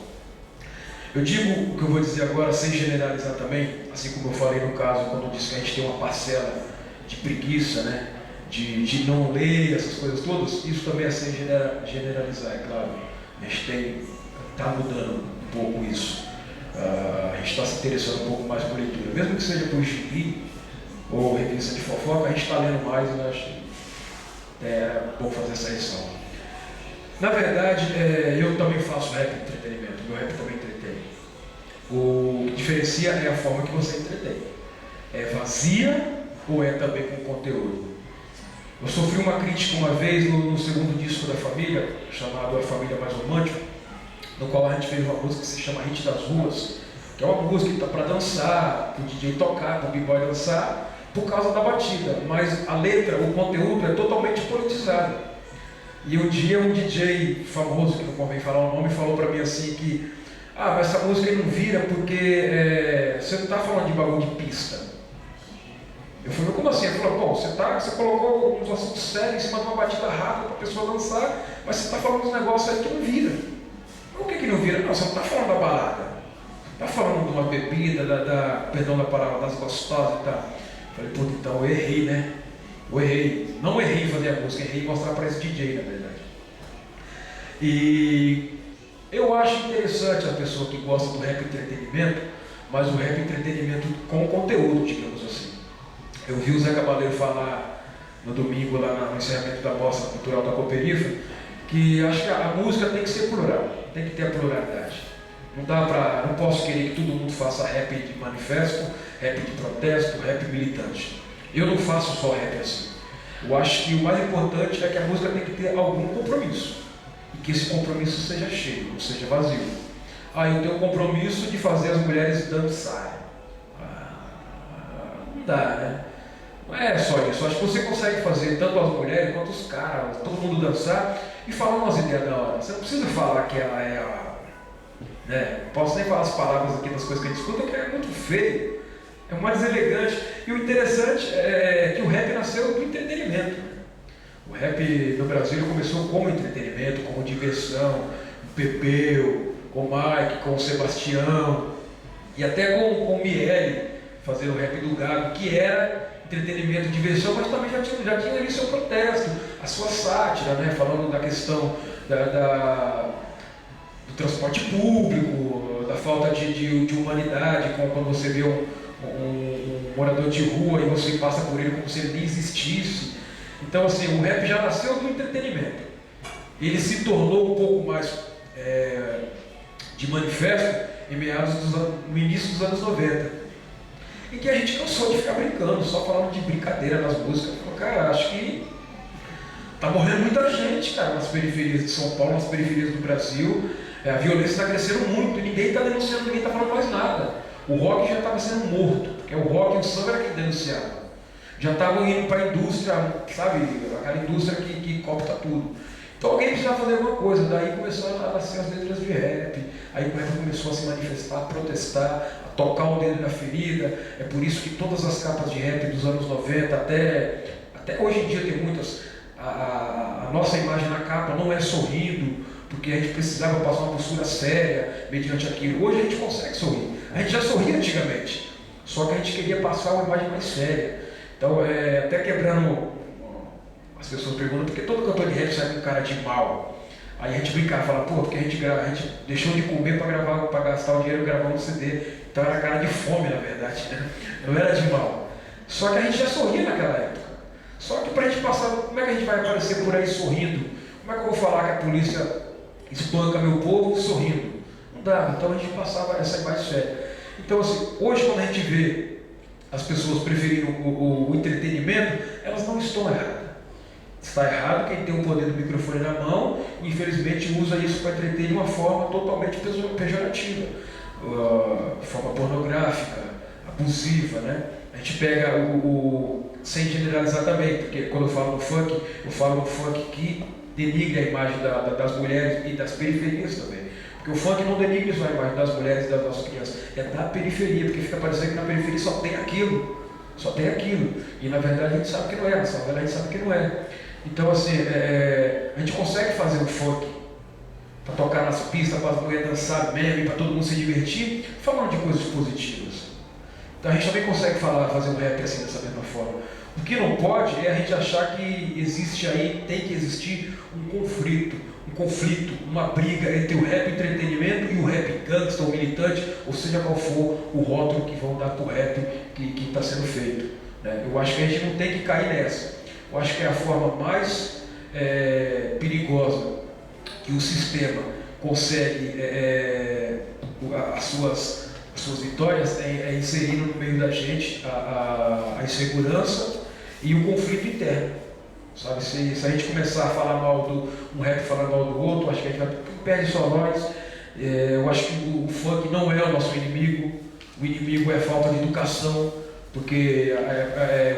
Eu digo o que eu vou dizer agora, sem generalizar também, assim como eu falei no caso, quando eu disse que a gente tem uma parcela de preguiça, né? De não ler essas coisas todas, isso também é sem generalizar, é claro. A gente está mudando um pouco isso. A gente está se interessando um pouco mais por leitura. Mesmo que seja por gibi ou revista de fofoca, a gente está lendo mais e eu acho que é bom fazer essa lição. Na verdade, eu também faço rap de entretenimento, meu rap também entretém. O que diferencia é a forma que você entretém. É vazia ou é também com conteúdo? Eu sofri uma crítica uma vez no segundo disco da Família, chamado A Família Mais Romântica, no qual a gente fez uma música que se chama Hit das Ruas, que é uma música que está para dançar, para o DJ tocar, para o b-boy dançar, por causa da batida, mas a letra, o conteúdo é totalmente politizado. E um dia um DJ famoso, que não convém falar o nome, falou para mim assim que mas essa música aí não vira porque você não está falando de bagulho de pista. Eu falei, como assim? Ele falou, bom, você colocou uns assuntos sérios em cima de uma batida rápida para a pessoa dançar, mas você está falando uns negócios aí que não vira. Por que não vira? Não, você não está falando da balada. Está falando de uma bebida, perdão da palavra, das gostosas e tal. Eu falei, puta, então eu errei, né? Eu errei. Não errei em fazer a música, errei em mostrar para esse DJ, na verdade. E eu acho interessante a pessoa que gosta do rap entretenimento, mas o rap entretenimento com conteúdo, digamos assim. Eu vi o Zé Cabaleiro falar no domingo, lá no encerramento da Mostra Cultural da Cooperifa, que acho que a música tem que ser plural, tem que ter a pluralidade. Não posso querer que todo mundo faça rap de manifesto, rap de protesto, rap militante. Eu não faço só rap assim. Eu acho que o mais importante é que a música tem que ter algum compromisso. E que esse compromisso seja cheio, não seja vazio. Eu tenho o compromisso de fazer as mulheres dançarem. Não dá, né? Não é só isso. Eu acho que você consegue fazer tanto as mulheres quanto os caras, todo mundo dançar e falar umas ideias da hora. Você não precisa falar que ela é a... Né? Não posso nem falar as palavras aqui das coisas que a gente escuta, que é muito feio. É o mais elegante. E o interessante é que o rap nasceu do entretenimento. O rap no Brasil começou como entretenimento, como diversão, o Pepeu, com o Mike, com o Sebastião, e até com o Miele, fazer o rap do Gago, que era entretenimento, diversão, mas também já tinha ali seu protesto, a sua sátira, né? Falando da questão do transporte público, da falta de humanidade, quando você vê um morador de rua e você passa por ele como se ele nem existisse. Então, assim, o rap já nasceu do entretenimento. Ele se tornou um pouco mais de manifesto no início dos anos 90. Em que a gente cansou de ficar brincando, só falando de brincadeira nas músicas. Cara, acho que tá morrendo muita gente, cara, nas periferias de São Paulo, nas periferias do Brasil. A violência está crescendo muito e ninguém está denunciando, ninguém está falando mais nada. O rock já estava sendo morto, porque o rock e o samba era quem denunciava. Já estavam indo para a indústria, sabe, aquela indústria que copta tudo. Então alguém precisava fazer alguma coisa, daí começaram a nascer as letras de rap, aí o rap começou a se manifestar, a protestar, a tocar o dedo na ferida. É por isso que todas as capas de rap dos anos 90, até hoje em dia tem muitas, a nossa imagem na capa não é sorrindo, porque a gente precisava passar uma postura séria mediante aquilo. Hoje a gente consegue sorrir, a gente já sorria antigamente, só que a gente queria passar uma imagem mais séria. Então, até quebrando, as pessoas perguntam, por que todo cantor de rap sai com cara de mal? Aí a gente brincava, fala, pô, porque a gente deixou de comer para gastar o dinheiro gravando um CD, então era cara de fome, na verdade, né? Não era de mal. Só que a gente já sorria naquela época. Só que para a gente passar, como é que a gente vai aparecer por aí sorrindo? Como é que eu vou falar que a polícia espanca meu povo sorrindo? Não dá, então a gente passava essa imagem séria. Então, assim, hoje quando a gente vê as pessoas preferindo o entretenimento, elas não estão erradas. Está errado quem tem o poder do microfone na mão e infelizmente usa isso para entreter de uma forma totalmente pejorativa, forma pornográfica, abusiva, né? A gente pega sem generalizar também, porque quando eu falo no funk, eu falo no funk que denigre a imagem das mulheres e das periferias também. Porque o funk não denigre só a imagem das mulheres e das nossas crianças, é da periferia, porque fica parecendo que na periferia só tem aquilo. E na verdade a gente sabe que não é, a gente sabe que não é. Então, assim, a gente consegue fazer um funk para tocar nas pistas, para as mulheres dançar meme, para todo mundo se divertir, falando de coisas positivas. Então a gente também consegue fazer um rap assim dessa mesma forma. O que não pode é a gente achar que existe aí, tem que existir um conflito, uma briga entre o rap entretenimento e o rap gangsta ou militante, ou seja qual for o rótulo que vão dar para o rap que está sendo feito. Né? Eu acho que a gente não tem que cair nessa. Eu acho que é a forma mais perigosa que o sistema consegue as suas vitórias é inserir no meio da gente a insegurança e o conflito interno. Sabe? Se a gente começar a falar mal um rap falar mal do outro, acho que a gente perde só nós. Eu acho que o funk não é o nosso inimigo. O inimigo é a falta de educação, porque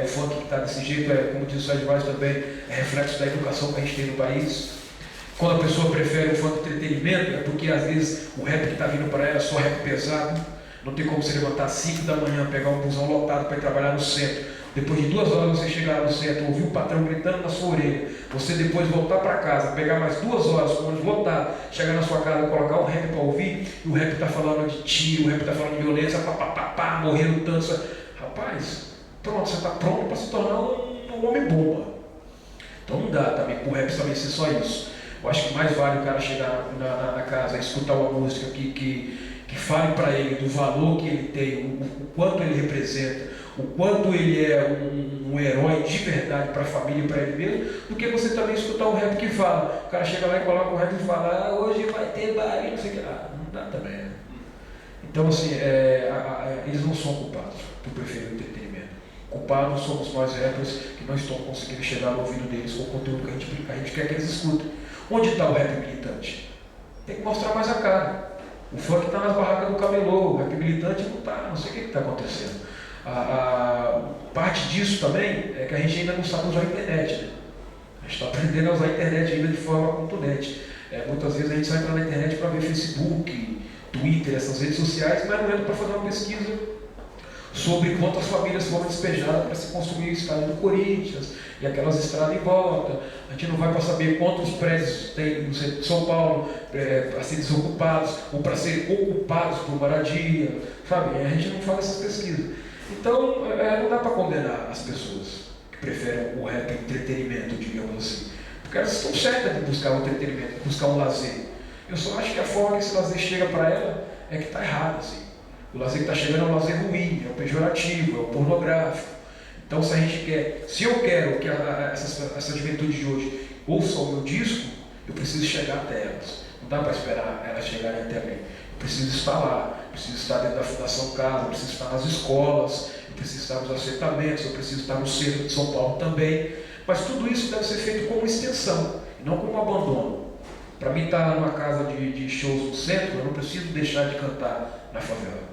o funk que está desse jeito, como diz o Sérgio Vaz também, é reflexo da educação que a gente tem no país. Quando a pessoa prefere o funk entretenimento, é porque às vezes o rap que está vindo para ela é só rap pesado. Não tem como você levantar às 5 da manhã, pegar um busão lotado para ir trabalhar no centro. Depois de 2 horas você chegar lá no centro, ouvir o patrão gritando na sua orelha, você depois voltar para casa, pegar mais 2 horas, com o ônibus lotado, chegar na sua casa, colocar um rap para ouvir, e o rap está falando de tiro, o rap está falando de violência, morrendo tanto. Rapaz, pronto, você está pronto para se tornar um homem-bomba. Então não dá também para o rap também ser só isso. Eu acho que mais vale o cara chegar na casa e escutar uma música que fale para ele do valor que ele tem, o quanto ele representa, o quanto ele é um herói de verdade para a família e para ele mesmo, do que você também escutar um rap que fala. O cara chega lá e coloca um rap e fala, hoje vai ter baile, não sei o que. Não dá também, né? Então, assim, eles não são culpados por preferir o entretenimento. Culpados somos nós rappers que não estamos conseguindo chegar no ouvido deles com o conteúdo que a gente quer que eles escutem. Onde está o rap militante? Tem que mostrar mais a cara. O funk está nas barracas do camelô, o rap militante não está, não sei o que está acontecendo. Parte disso também é que a gente ainda não sabe usar a internet, né? A gente está aprendendo a usar a internet ainda de forma contundente. Muitas vezes a gente sai entrar na internet para ver Facebook, Twitter, essas redes sociais, mas não entra para fazer uma pesquisa sobre quantas famílias foram despejadas para se construir o estádio do Corinthians e aquelas estradas em volta. A gente não vai para saber quantos prédios tem no centro de São Paulo para serem desocupados ou para serem ocupados por moradia, sabe? A gente não faz essas pesquisas. Então, não dá para condenar as pessoas que preferem o rap entretenimento, digamos assim, porque elas estão certas de buscar o entretenimento, de buscar um lazer. Eu só acho que a forma que esse lazer chega para ela é que está errada, assim. O lazer que está chegando é um lazer ruim, é o pejorativo, é o pornográfico. Então, se eu quero que essa juventude de hoje ouça o meu disco, eu preciso chegar até elas. Não dá para esperar elas chegarem até mim. Eu preciso estar lá, eu preciso estar dentro da Fundação Casa, eu preciso estar nas escolas, eu preciso estar nos assentamentos, eu preciso estar no centro de São Paulo também. Mas tudo isso deve ser feito como extensão, e não como abandono. Para mim, estar numa casa de shows no centro, eu não preciso deixar de cantar na favela.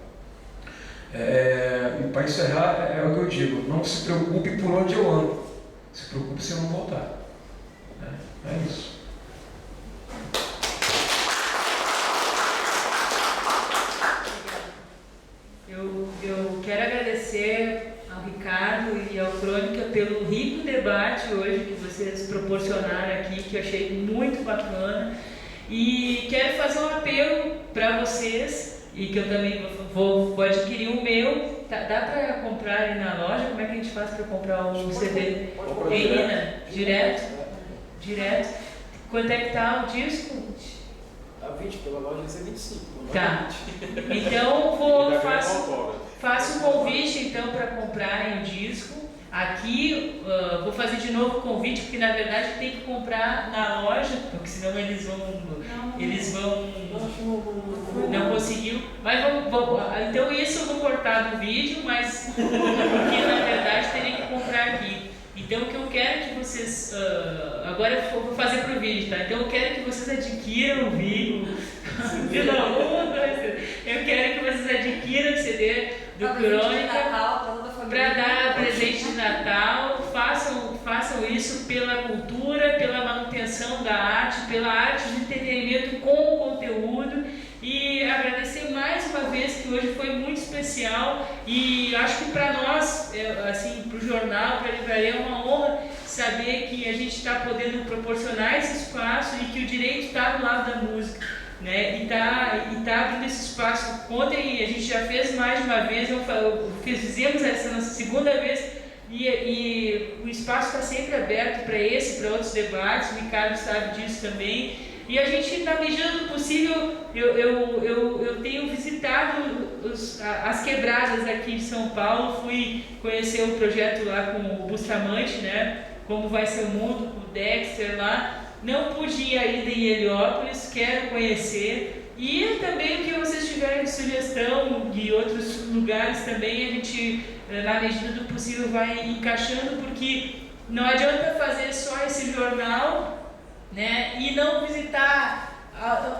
E para encerrar, é o que eu digo, não se preocupe por onde eu ando, se preocupe se eu não voltar. É isso. Eu quero agradecer ao Ricardo e ao Crônica pelo rico debate hoje que vocês proporcionaram aqui, que eu achei muito bacana. E quero fazer um apelo para vocês, e que eu também vou adquirir o meu. Dá para comprar aí na loja? Como é que a gente faz para comprar o CD? Menina, direto. Quanto é que tá o disco? Tá 20, pela loja vai ser 25. Tá. Então faço um convite então para comprarem o disco. Aqui vou fazer de novo o convite, porque na verdade tem que comprar na loja, porque senão eles vão não conseguiu. Mas então isso eu vou cortar do vídeo, mas porque na verdade teria que comprar aqui. Então o que eu quero que vocês agora eu vou fazer pro vídeo, tá? Então eu quero que vocês adquiram o vídeo. Eu quero que vocês adquiram o CD do Crônica para dar presente de Natal. Façam isso pela cultura, pela manutenção da arte, pela arte de entretenimento com o conteúdo. E agradecer mais uma vez, que hoje foi muito especial, e acho que para nós, assim, para o jornal, para a livraria, é uma honra saber que a gente está podendo proporcionar esse espaço e que o direito está do lado da música, né? E tá abrindo esse espaço. Ontem a gente já fez mais de uma vez, fizemos essa nossa segunda vez, e o espaço está sempre aberto para esse e para outros debates. O Ricardo sabe disso também. E a gente, na medida do possível, eu tenho visitado as quebradas aqui de São Paulo, fui conhecer o projeto lá com o Bustamante, né? Como vai ser o mundo, com o Dexter lá. Não pude ir ainda em Heliópolis, quero conhecer. E também o que vocês tiverem de sugestão de outros lugares também, a gente, na medida do possível, vai encaixando, porque não adianta fazer só esse jornal, né, e não visitar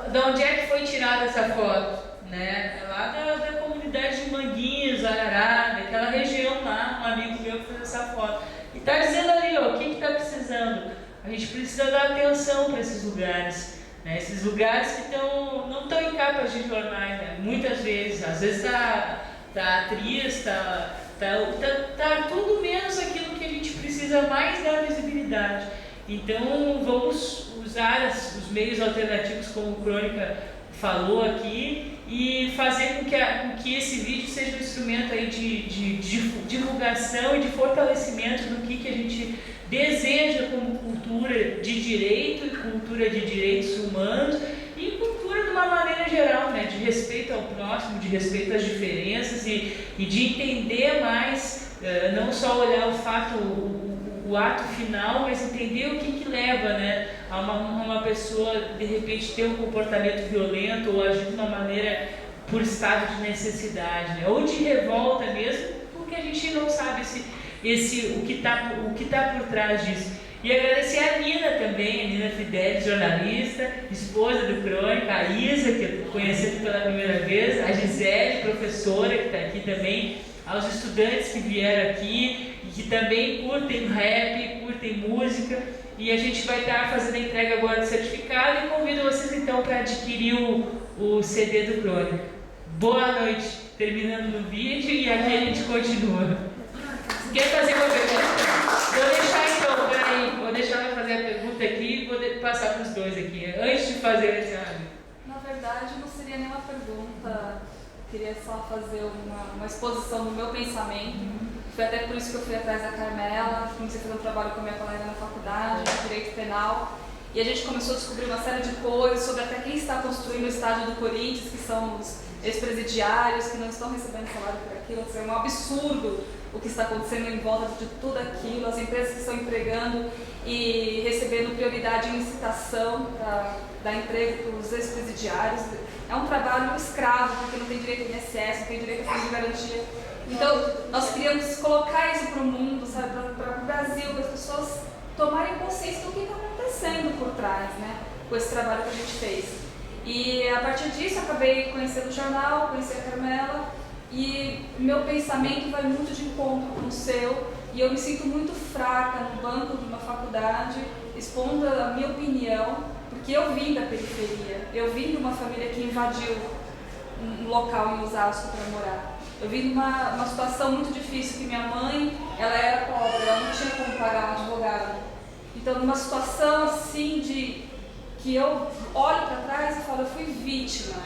de onde é que foi tirada essa foto, né? É lá da comunidade de Manguinhos, Arará, daquela região lá, um amigo meu que fez essa foto. E está dizendo ali, ó, o que está precisando? A gente precisa dar atenção para esses lugares, né? Esses lugares que não estão em capas de jornais, né? Muitas vezes, às vezes tá atriz, tá tudo menos aquilo que a gente precisa mais dar visibilidade. Então vamos usar os meios alternativos como o Crônica falou aqui e fazer com que esse vídeo seja um instrumento aí de divulgação e de fortalecimento do que a gente deseja como cultura de direito e cultura de direitos humanos e cultura de uma maneira geral, né? De respeito ao próximo, de respeito às diferenças e de entender mais, não só olhar o fato, o ato final, mas entender o que leva, né, a uma pessoa de repente ter um comportamento violento ou agir de uma maneira por estado de necessidade, né? Ou de revolta mesmo, porque a gente não sabe o que tá por trás disso. E agradecer a Nina também, a Nina Fidelis, jornalista, esposa do Crônica, a Isa, que eu conheci pela primeira vez, a Gisele, professora, que está aqui também, aos estudantes que vieram aqui e que também curtem rap, curtem música. E a gente vai estar fazendo a entrega agora do certificado e convido vocês então para adquirir o CD do Crônica. Boa noite, terminando no vídeo e aqui a gente continua. Quer fazer uma pergunta? Vou deixar então, peraí, vou deixar ela fazer a pergunta aqui e vou passar para os dois aqui. Antes de fazer esse Na verdade, não seria nenhuma pergunta, queria só fazer uma exposição do meu pensamento. Foi até por isso que eu fui atrás da Carmela, comecei a fazer um trabalho com a minha colega na faculdade, de Direito Penal, e a gente começou a descobrir uma série de coisas sobre até quem está construindo o estádio do Corinthians, que são os ex-presidiários, que não estão recebendo salário por aquilo. É um absurdo o que está acontecendo em volta de tudo aquilo, as empresas que estão empregando e recebendo prioridade em licitação para dar emprego para os ex-presidiários. É um trabalho escravo, porque não tem direito ao INSS, não tem direito a fundo de garantia. Então, nós queríamos colocar isso para o mundo, sabe, para o Brasil, para as pessoas tomarem consciência do que está acontecendo por trás, né, com esse trabalho que a gente fez. E a partir disso, acabei conhecendo o jornal, conheci a Carmela, e meu pensamento vai muito de encontro com o seu, e eu me sinto muito fraca no banco de uma faculdade, expondo a minha opinião, porque eu vim da periferia, eu vim de uma família que invadiu um local em Osasco para morar. Eu vim de uma situação muito difícil, que minha mãe, ela era pobre, ela não tinha como pagar um advogado. Então, numa situação assim que eu olho para trás e falo, eu fui vítima.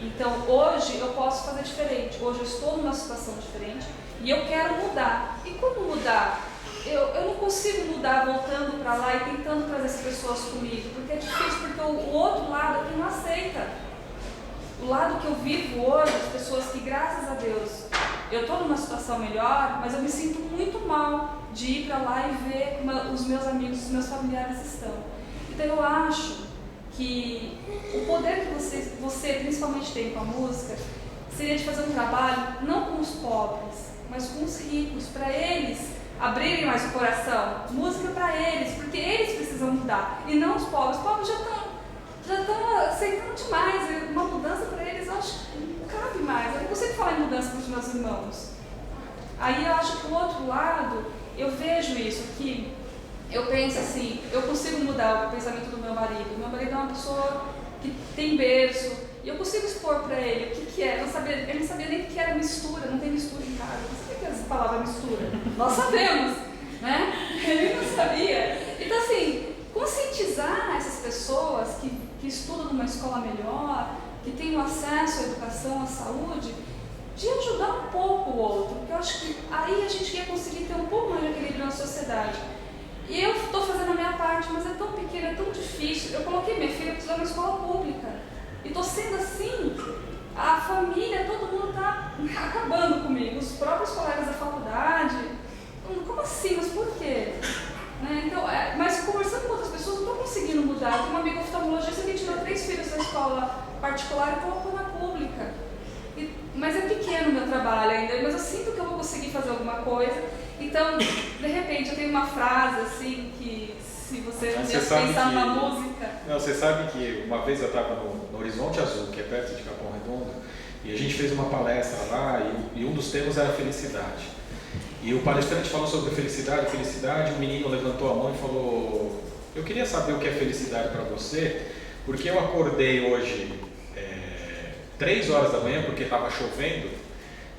Então, hoje eu posso fazer diferente, hoje eu estou numa situação diferente e eu quero mudar. E como mudar? Eu não consigo mudar voltando para lá e tentando trazer as pessoas comigo, porque é difícil, porque o outro lado aqui não aceita. O lado que eu vivo hoje, as pessoas que, graças a Deus, eu estou numa situação melhor, mas eu me sinto muito mal de ir para lá e ver como os meus amigos, os meus familiares estão. Então eu acho que o poder que você principalmente tem com a música seria de fazer um trabalho não com os pobres, mas com os ricos, para eles abrirem mais o coração, música para eles, porque eles precisam mudar e não os pobres. Os pobres já estão aceitando demais, uma mudança para eles eu acho que não cabe mais. Eu não consigo falar em mudança para os meus irmãos. Aí eu acho que do outro lado eu vejo isso, que eu penso assim, eu consigo mudar o pensamento do meu marido. Meu marido é uma pessoa que tem berço, e eu consigo expor para ele o que é. Ele não sabia nem o que era mistura, não tem mistura em casa. Não sabia o que é essa palavra mistura. Nós sabemos, né? Ele não sabia. Então assim, conscientizar essas pessoas que estudam numa escola melhor, que têm acesso à educação, à saúde, de ajudar um pouco o outro, porque eu acho que aí a gente ia conseguir ter um pouco mais de equilíbrio na sociedade. E eu estou fazendo a minha parte, mas é tão pequeno, é tão difícil. Eu coloquei minha filha para estudar numa escola pública. E estou sendo assim, a família, todo mundo está acabando comigo. Os próprios colegas da faculdade. Como assim? Mas por quê? Né? Então, mas conversando com outras pessoas, não estou conseguindo mudar. Tem uma amiga oftalmologista que tirou 3 filhos da escola particular e colocou na pública. Mas é pequeno o meu trabalho ainda, mas eu sinto que eu vou conseguir fazer alguma coisa. Então, de repente, eu tenho uma frase assim que, se você um dia pensar numa música... Não, você sabe que uma vez eu estava no Horizonte Azul, que é perto de Capão Redondo, e a gente fez uma palestra lá e um dos temas era felicidade. E o palestrante falou sobre felicidade, o menino levantou a mão e falou: eu queria saber o que é felicidade para você, porque eu acordei hoje 3 horas da manhã, porque estava chovendo,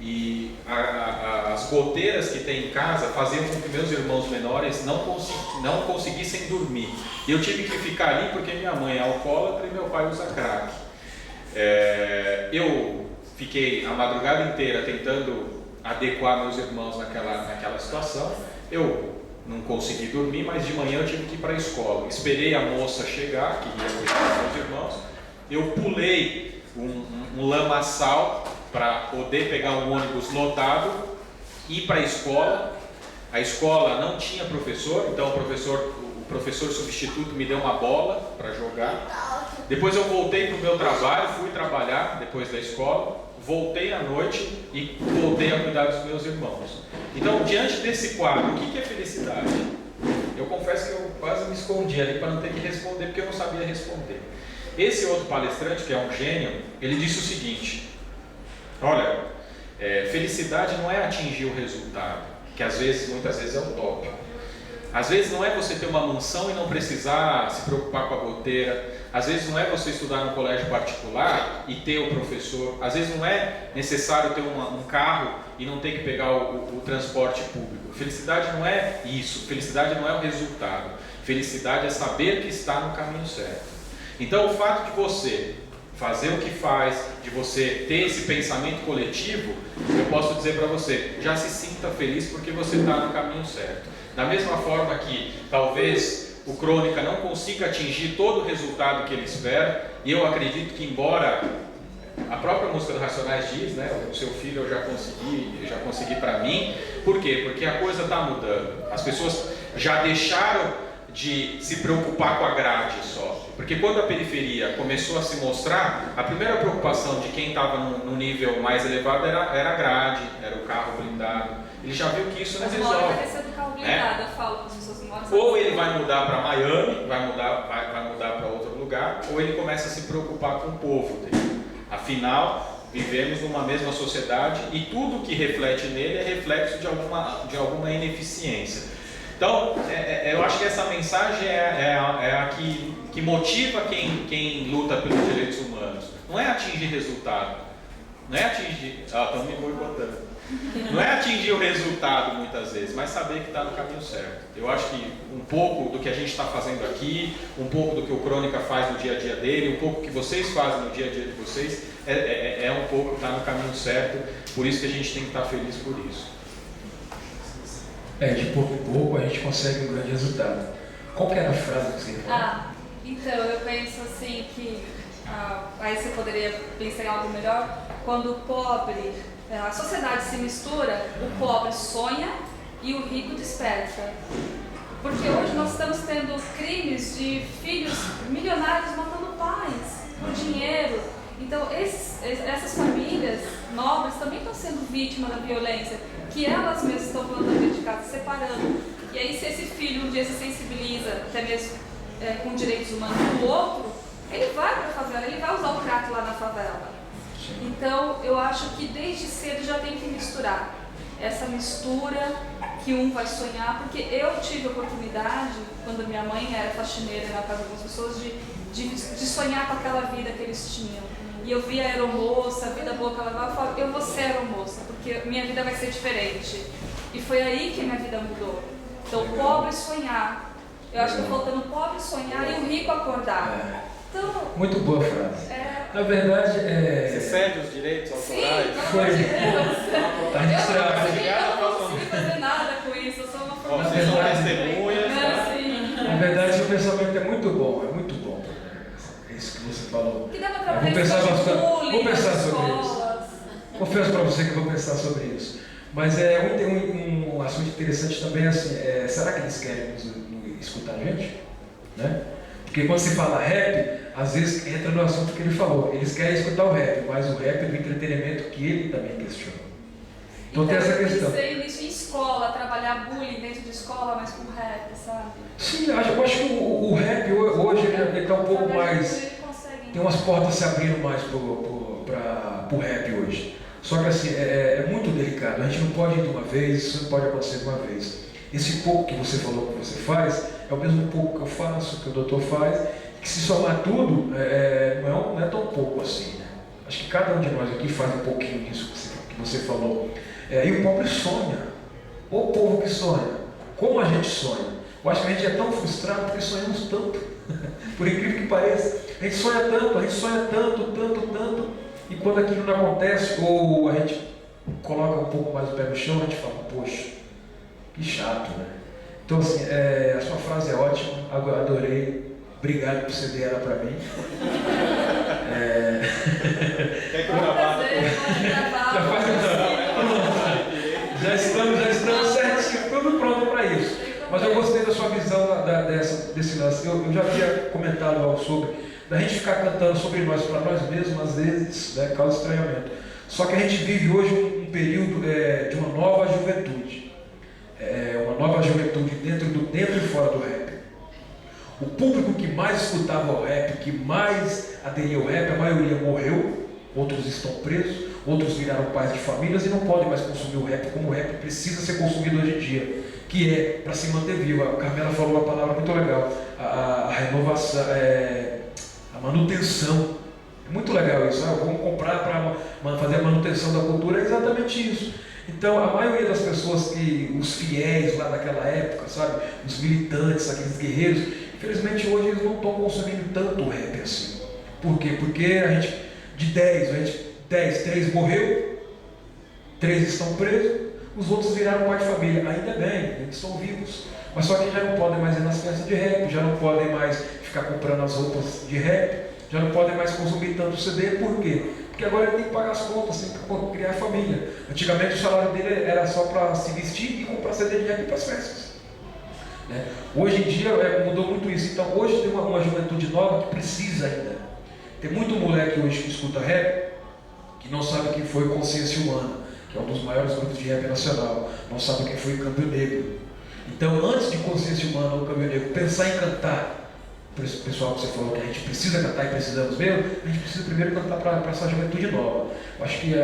e as goteiras que tem em casa faziam com que meus irmãos menores não conseguissem dormir. E eu tive que ficar ali porque minha mãe é alcoólatra e meu pai usa crack. Eu fiquei a madrugada inteira tentando adequar meus irmãos naquela situação. Eu não consegui dormir, mas de manhã eu tive que ir para a escola. Esperei a moça chegar, que ia cuidar dos meus irmãos. Eu pulei um lamaçal para poder pegar um ônibus lotado, ir para a escola. A escola não tinha professor, então o professor substituto me deu uma bola para jogar. Depois eu voltei para o meu trabalho, fui trabalhar depois da escola, voltei à noite e voltei a cuidar dos meus irmãos. Então, diante desse quadro, o que é felicidade? Eu confesso que eu quase me escondi ali para não ter que responder, porque eu não sabia responder. Esse outro palestrante, que é um gênio, ele disse o seguinte: olha, felicidade não é atingir o resultado, que muitas vezes é utópico. Às vezes não é você ter uma mansão e não precisar se preocupar com a goteira. Às vezes não é você estudar num colégio particular e ter o professor. Às vezes não é necessário ter um carro e não ter que pegar o transporte público. Felicidade não é isso. Felicidade não é o resultado. Felicidade é saber que está no caminho certo. Então, o fato de você fazer o que faz, de você ter esse pensamento coletivo, eu posso dizer para você, já se sinta feliz porque você está no caminho certo. Da mesma forma que talvez o Crônica não consiga atingir todo o resultado que ele espera, e eu acredito que, embora a própria música do Racionais diz, né, o seu filho eu já consegui para mim. Por quê? Porque a coisa está mudando. As pessoas já deixaram de se preocupar com a grade só. Porque quando a periferia começou a se mostrar, a primeira preocupação de quem estava num nível mais elevado era a grade, era o carro blindado. Ele já viu que isso não resolve. Mas vai descer do carro blindado, eu falo para as pessoas que moram. Ou ele vai mudar para Miami, vai mudar para outro lugar, ou ele começa a se preocupar com o povo dele. Afinal, vivemos numa mesma sociedade e tudo que reflete nele é reflexo de alguma ineficiência. Então, eu acho que essa mensagem é a que motiva quem luta pelos direitos humanos. Não é atingir resultado, não é atingir... estão me boicotando. Não é atingir o resultado muitas vezes, mas saber que está no caminho certo. Eu acho que um pouco do que a gente está fazendo aqui, um pouco do que o Crônica faz no dia a dia dele, um pouco do que vocês fazem no dia a dia de vocês, é um pouco estar no caminho certo. Por isso que a gente tem que estar feliz por isso. De pouco em pouco a gente consegue um grande resultado. Qual que era a frase que você falou? Então eu penso assim que aí você poderia pensar em algo melhor. Quando o pobre, a sociedade se mistura, o pobre sonha e o rico desperta. Porque hoje nós estamos tendo crimes de filhos milionários matando pais por dinheiro. Então essas famílias nobres também estão sendo vítimas da violência, que elas mesmas estão plantando dentro de casa, separando. E aí se esse filho um dia se sensibiliza, até mesmo com direitos humanos do outro, ele vai para a favela, ele vai usar o crack lá na favela. Então eu acho que desde cedo já tem que misturar. Essa mistura que um vai sonhar, porque eu tive a oportunidade, quando minha mãe era faxineira na casa de algumas pessoas, de sonhar com aquela vida que eles tinham. E eu via a aeromoça, a vida boa que ela levava, eu falava, eu vou ser aeromoça, porque minha vida vai ser diferente. E foi aí que minha vida mudou. Então, o pobre sonhar. Eu acho que está faltando o pobre sonhar e o rico acordar. Então, muito boa frase. Na verdade, Você cede os direitos autorais? Sim, pelo amor de Deus. Tá registrado. Eu não consigo fazer nada com isso, eu sou uma formação. Vocês são testemunhas. Na verdade, o pensamento é muito bom, É isso que você falou. Que dá para trabalhar Vou pensar bastante. bullying, Vou pensar nas sobre escolas. isso. Confesso para você que vou pensar sobre isso. Mas um assunto interessante também assim, será que eles querem nos escutar a gente? Né? Porque quando se fala rap, às vezes entra no assunto que ele falou. Eles querem escutar o rap, mas o rap é do entretenimento que ele também questiona. Então tem essa questão. Eu pensei nisso em escola, trabalhar bullying dentro de escola, mas com rap, sabe? Sim, eu acho que o rap hoje ele está um pouco mais... Tem umas portas se abrindo mais para o rap hoje. Só que assim, é muito delicado. A gente não pode ir de uma vez, isso não pode acontecer de uma vez. Esse pouco que você falou que você faz, é o mesmo pouco que eu faço, que o doutor faz, que se somar tudo, não é tão pouco assim. Né? Acho que cada um de nós aqui faz um pouquinho disso que você falou. E o pobre sonha. O povo que sonha. Como a gente sonha. Eu acho que a gente é tão frustrado porque sonhamos tanto. Por incrível que pareça. A gente sonha tanto, e quando aquilo não acontece, ou a gente coloca um pouco mais o pé no chão, a gente fala, poxa, que chato, né? Então assim, a sua frase é ótima, adorei, obrigado por ceder ela para mim. Quer que eu gravasse? Já estamos certinho, tudo pronto para isso. Mas eu gostei da sua visão desse lance. Eu já havia comentado algo sobre, da gente ficar cantando sobre nós, para nós mesmos, às vezes, né, causa estranhamento. Só que a gente vive hoje um período de uma nova juventude. Uma nova juventude dentro e fora do rap. O público que mais escutava o rap, que mais aderia ao rap, a maioria morreu, outros estão presos, outros viraram pais de famílias e não podem mais consumir o rap como o rap precisa ser consumido hoje em dia, que é para se manter vivo. A Carmela falou uma palavra muito legal, a renovação, a manutenção. É muito legal isso, vamos comprar para fazer a manutenção da cultura, é exatamente isso. Então, a maioria das pessoas, os fiéis lá daquela época, sabe, os militantes, aqueles guerreiros, infelizmente hoje eles não estão consumindo tanto rap assim. Por quê? Porque a gente, de 10, 3 morreu, 3 estão presos, os outros viraram pai de família. Ainda bem, eles estão vivos. Mas só que já não podem mais ir nas festas de rap, já não podem mais ficar comprando as roupas de rap, já não podem mais consumir tanto CD. Por quê? Porque agora ele tem que pagar as contas, tem que criar família. Antigamente o salário dele era só para se vestir e comprar CD de rap para as festas. Né? Hoje em dia mudou muito isso. Então hoje tem uma juventude nova que precisa ainda. Tem muito moleque hoje que escuta rap que não sabe quem foi Consciência Humana, que é um dos maiores grupos de rap nacional, não sabe quem foi Câmbio Negro. Então, antes de Consciência Humana ou Câmbio Negro pensar em cantar, pessoal, você falou que a gente precisa cantar e precisamos mesmo, a gente precisa primeiro cantar para essa juventude nova. Acho que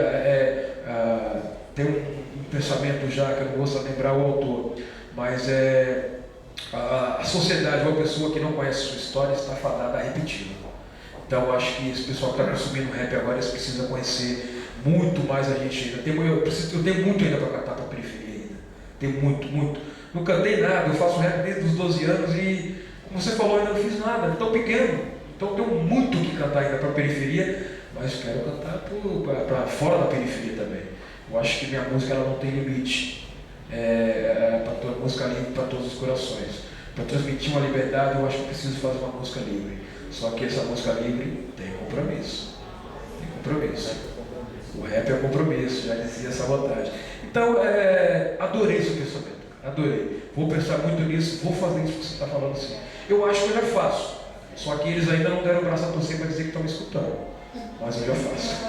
tem um pensamento já, que eu não vou lembrar o autor, mas a sociedade, uma pessoa que não conhece sua história, está fadada a repeti-la. Então, acho que esse pessoal que está consumindo rap agora, eles precisam conhecer muito mais a gente ainda. Eu tenho muito ainda para cantar para a periferia ainda. Tenho muito. Não cantei nada, eu faço rap desde os 12 anos e, como você falou, ainda não fiz nada, tão pequeno. Então, tenho muito que cantar ainda para a periferia, mas quero cantar para fora da periferia também. Eu acho que minha música ela não tem limite. Para música livre para todos os corações. Para transmitir uma liberdade, eu acho que preciso fazer uma música livre. Só que essa música livre tem compromisso. O rap é compromisso, já dizia Sabotagem. Então, adorei esse pensamento. Adorei. Vou pensar muito nisso, vou fazer isso que você está falando assim. Eu acho que eu já faço. Só que eles ainda não deram o braço a torcer para dizer que estão me escutando. Mas eu já faço.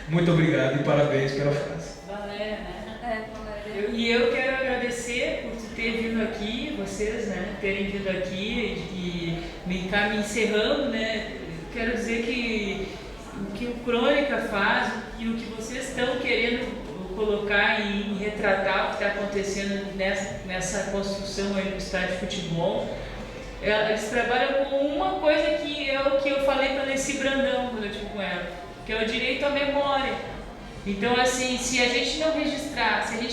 Muito obrigado e parabéns pela frase. Valéria, né? Valéria. E eu quero agradecer por ter vindo aqui, vocês, né, terem vindo aqui e me encerrando, né? Quero dizer que o que o Crônica faz e o que vocês estão querendo colocar e retratar o que está acontecendo nessa construção aí no estádio de futebol, eles trabalham com uma coisa que é o que eu falei para a Nessi Brandão quando eu estive com ela, que é o direito à memória. Então, assim, se a gente não registrar, se a gente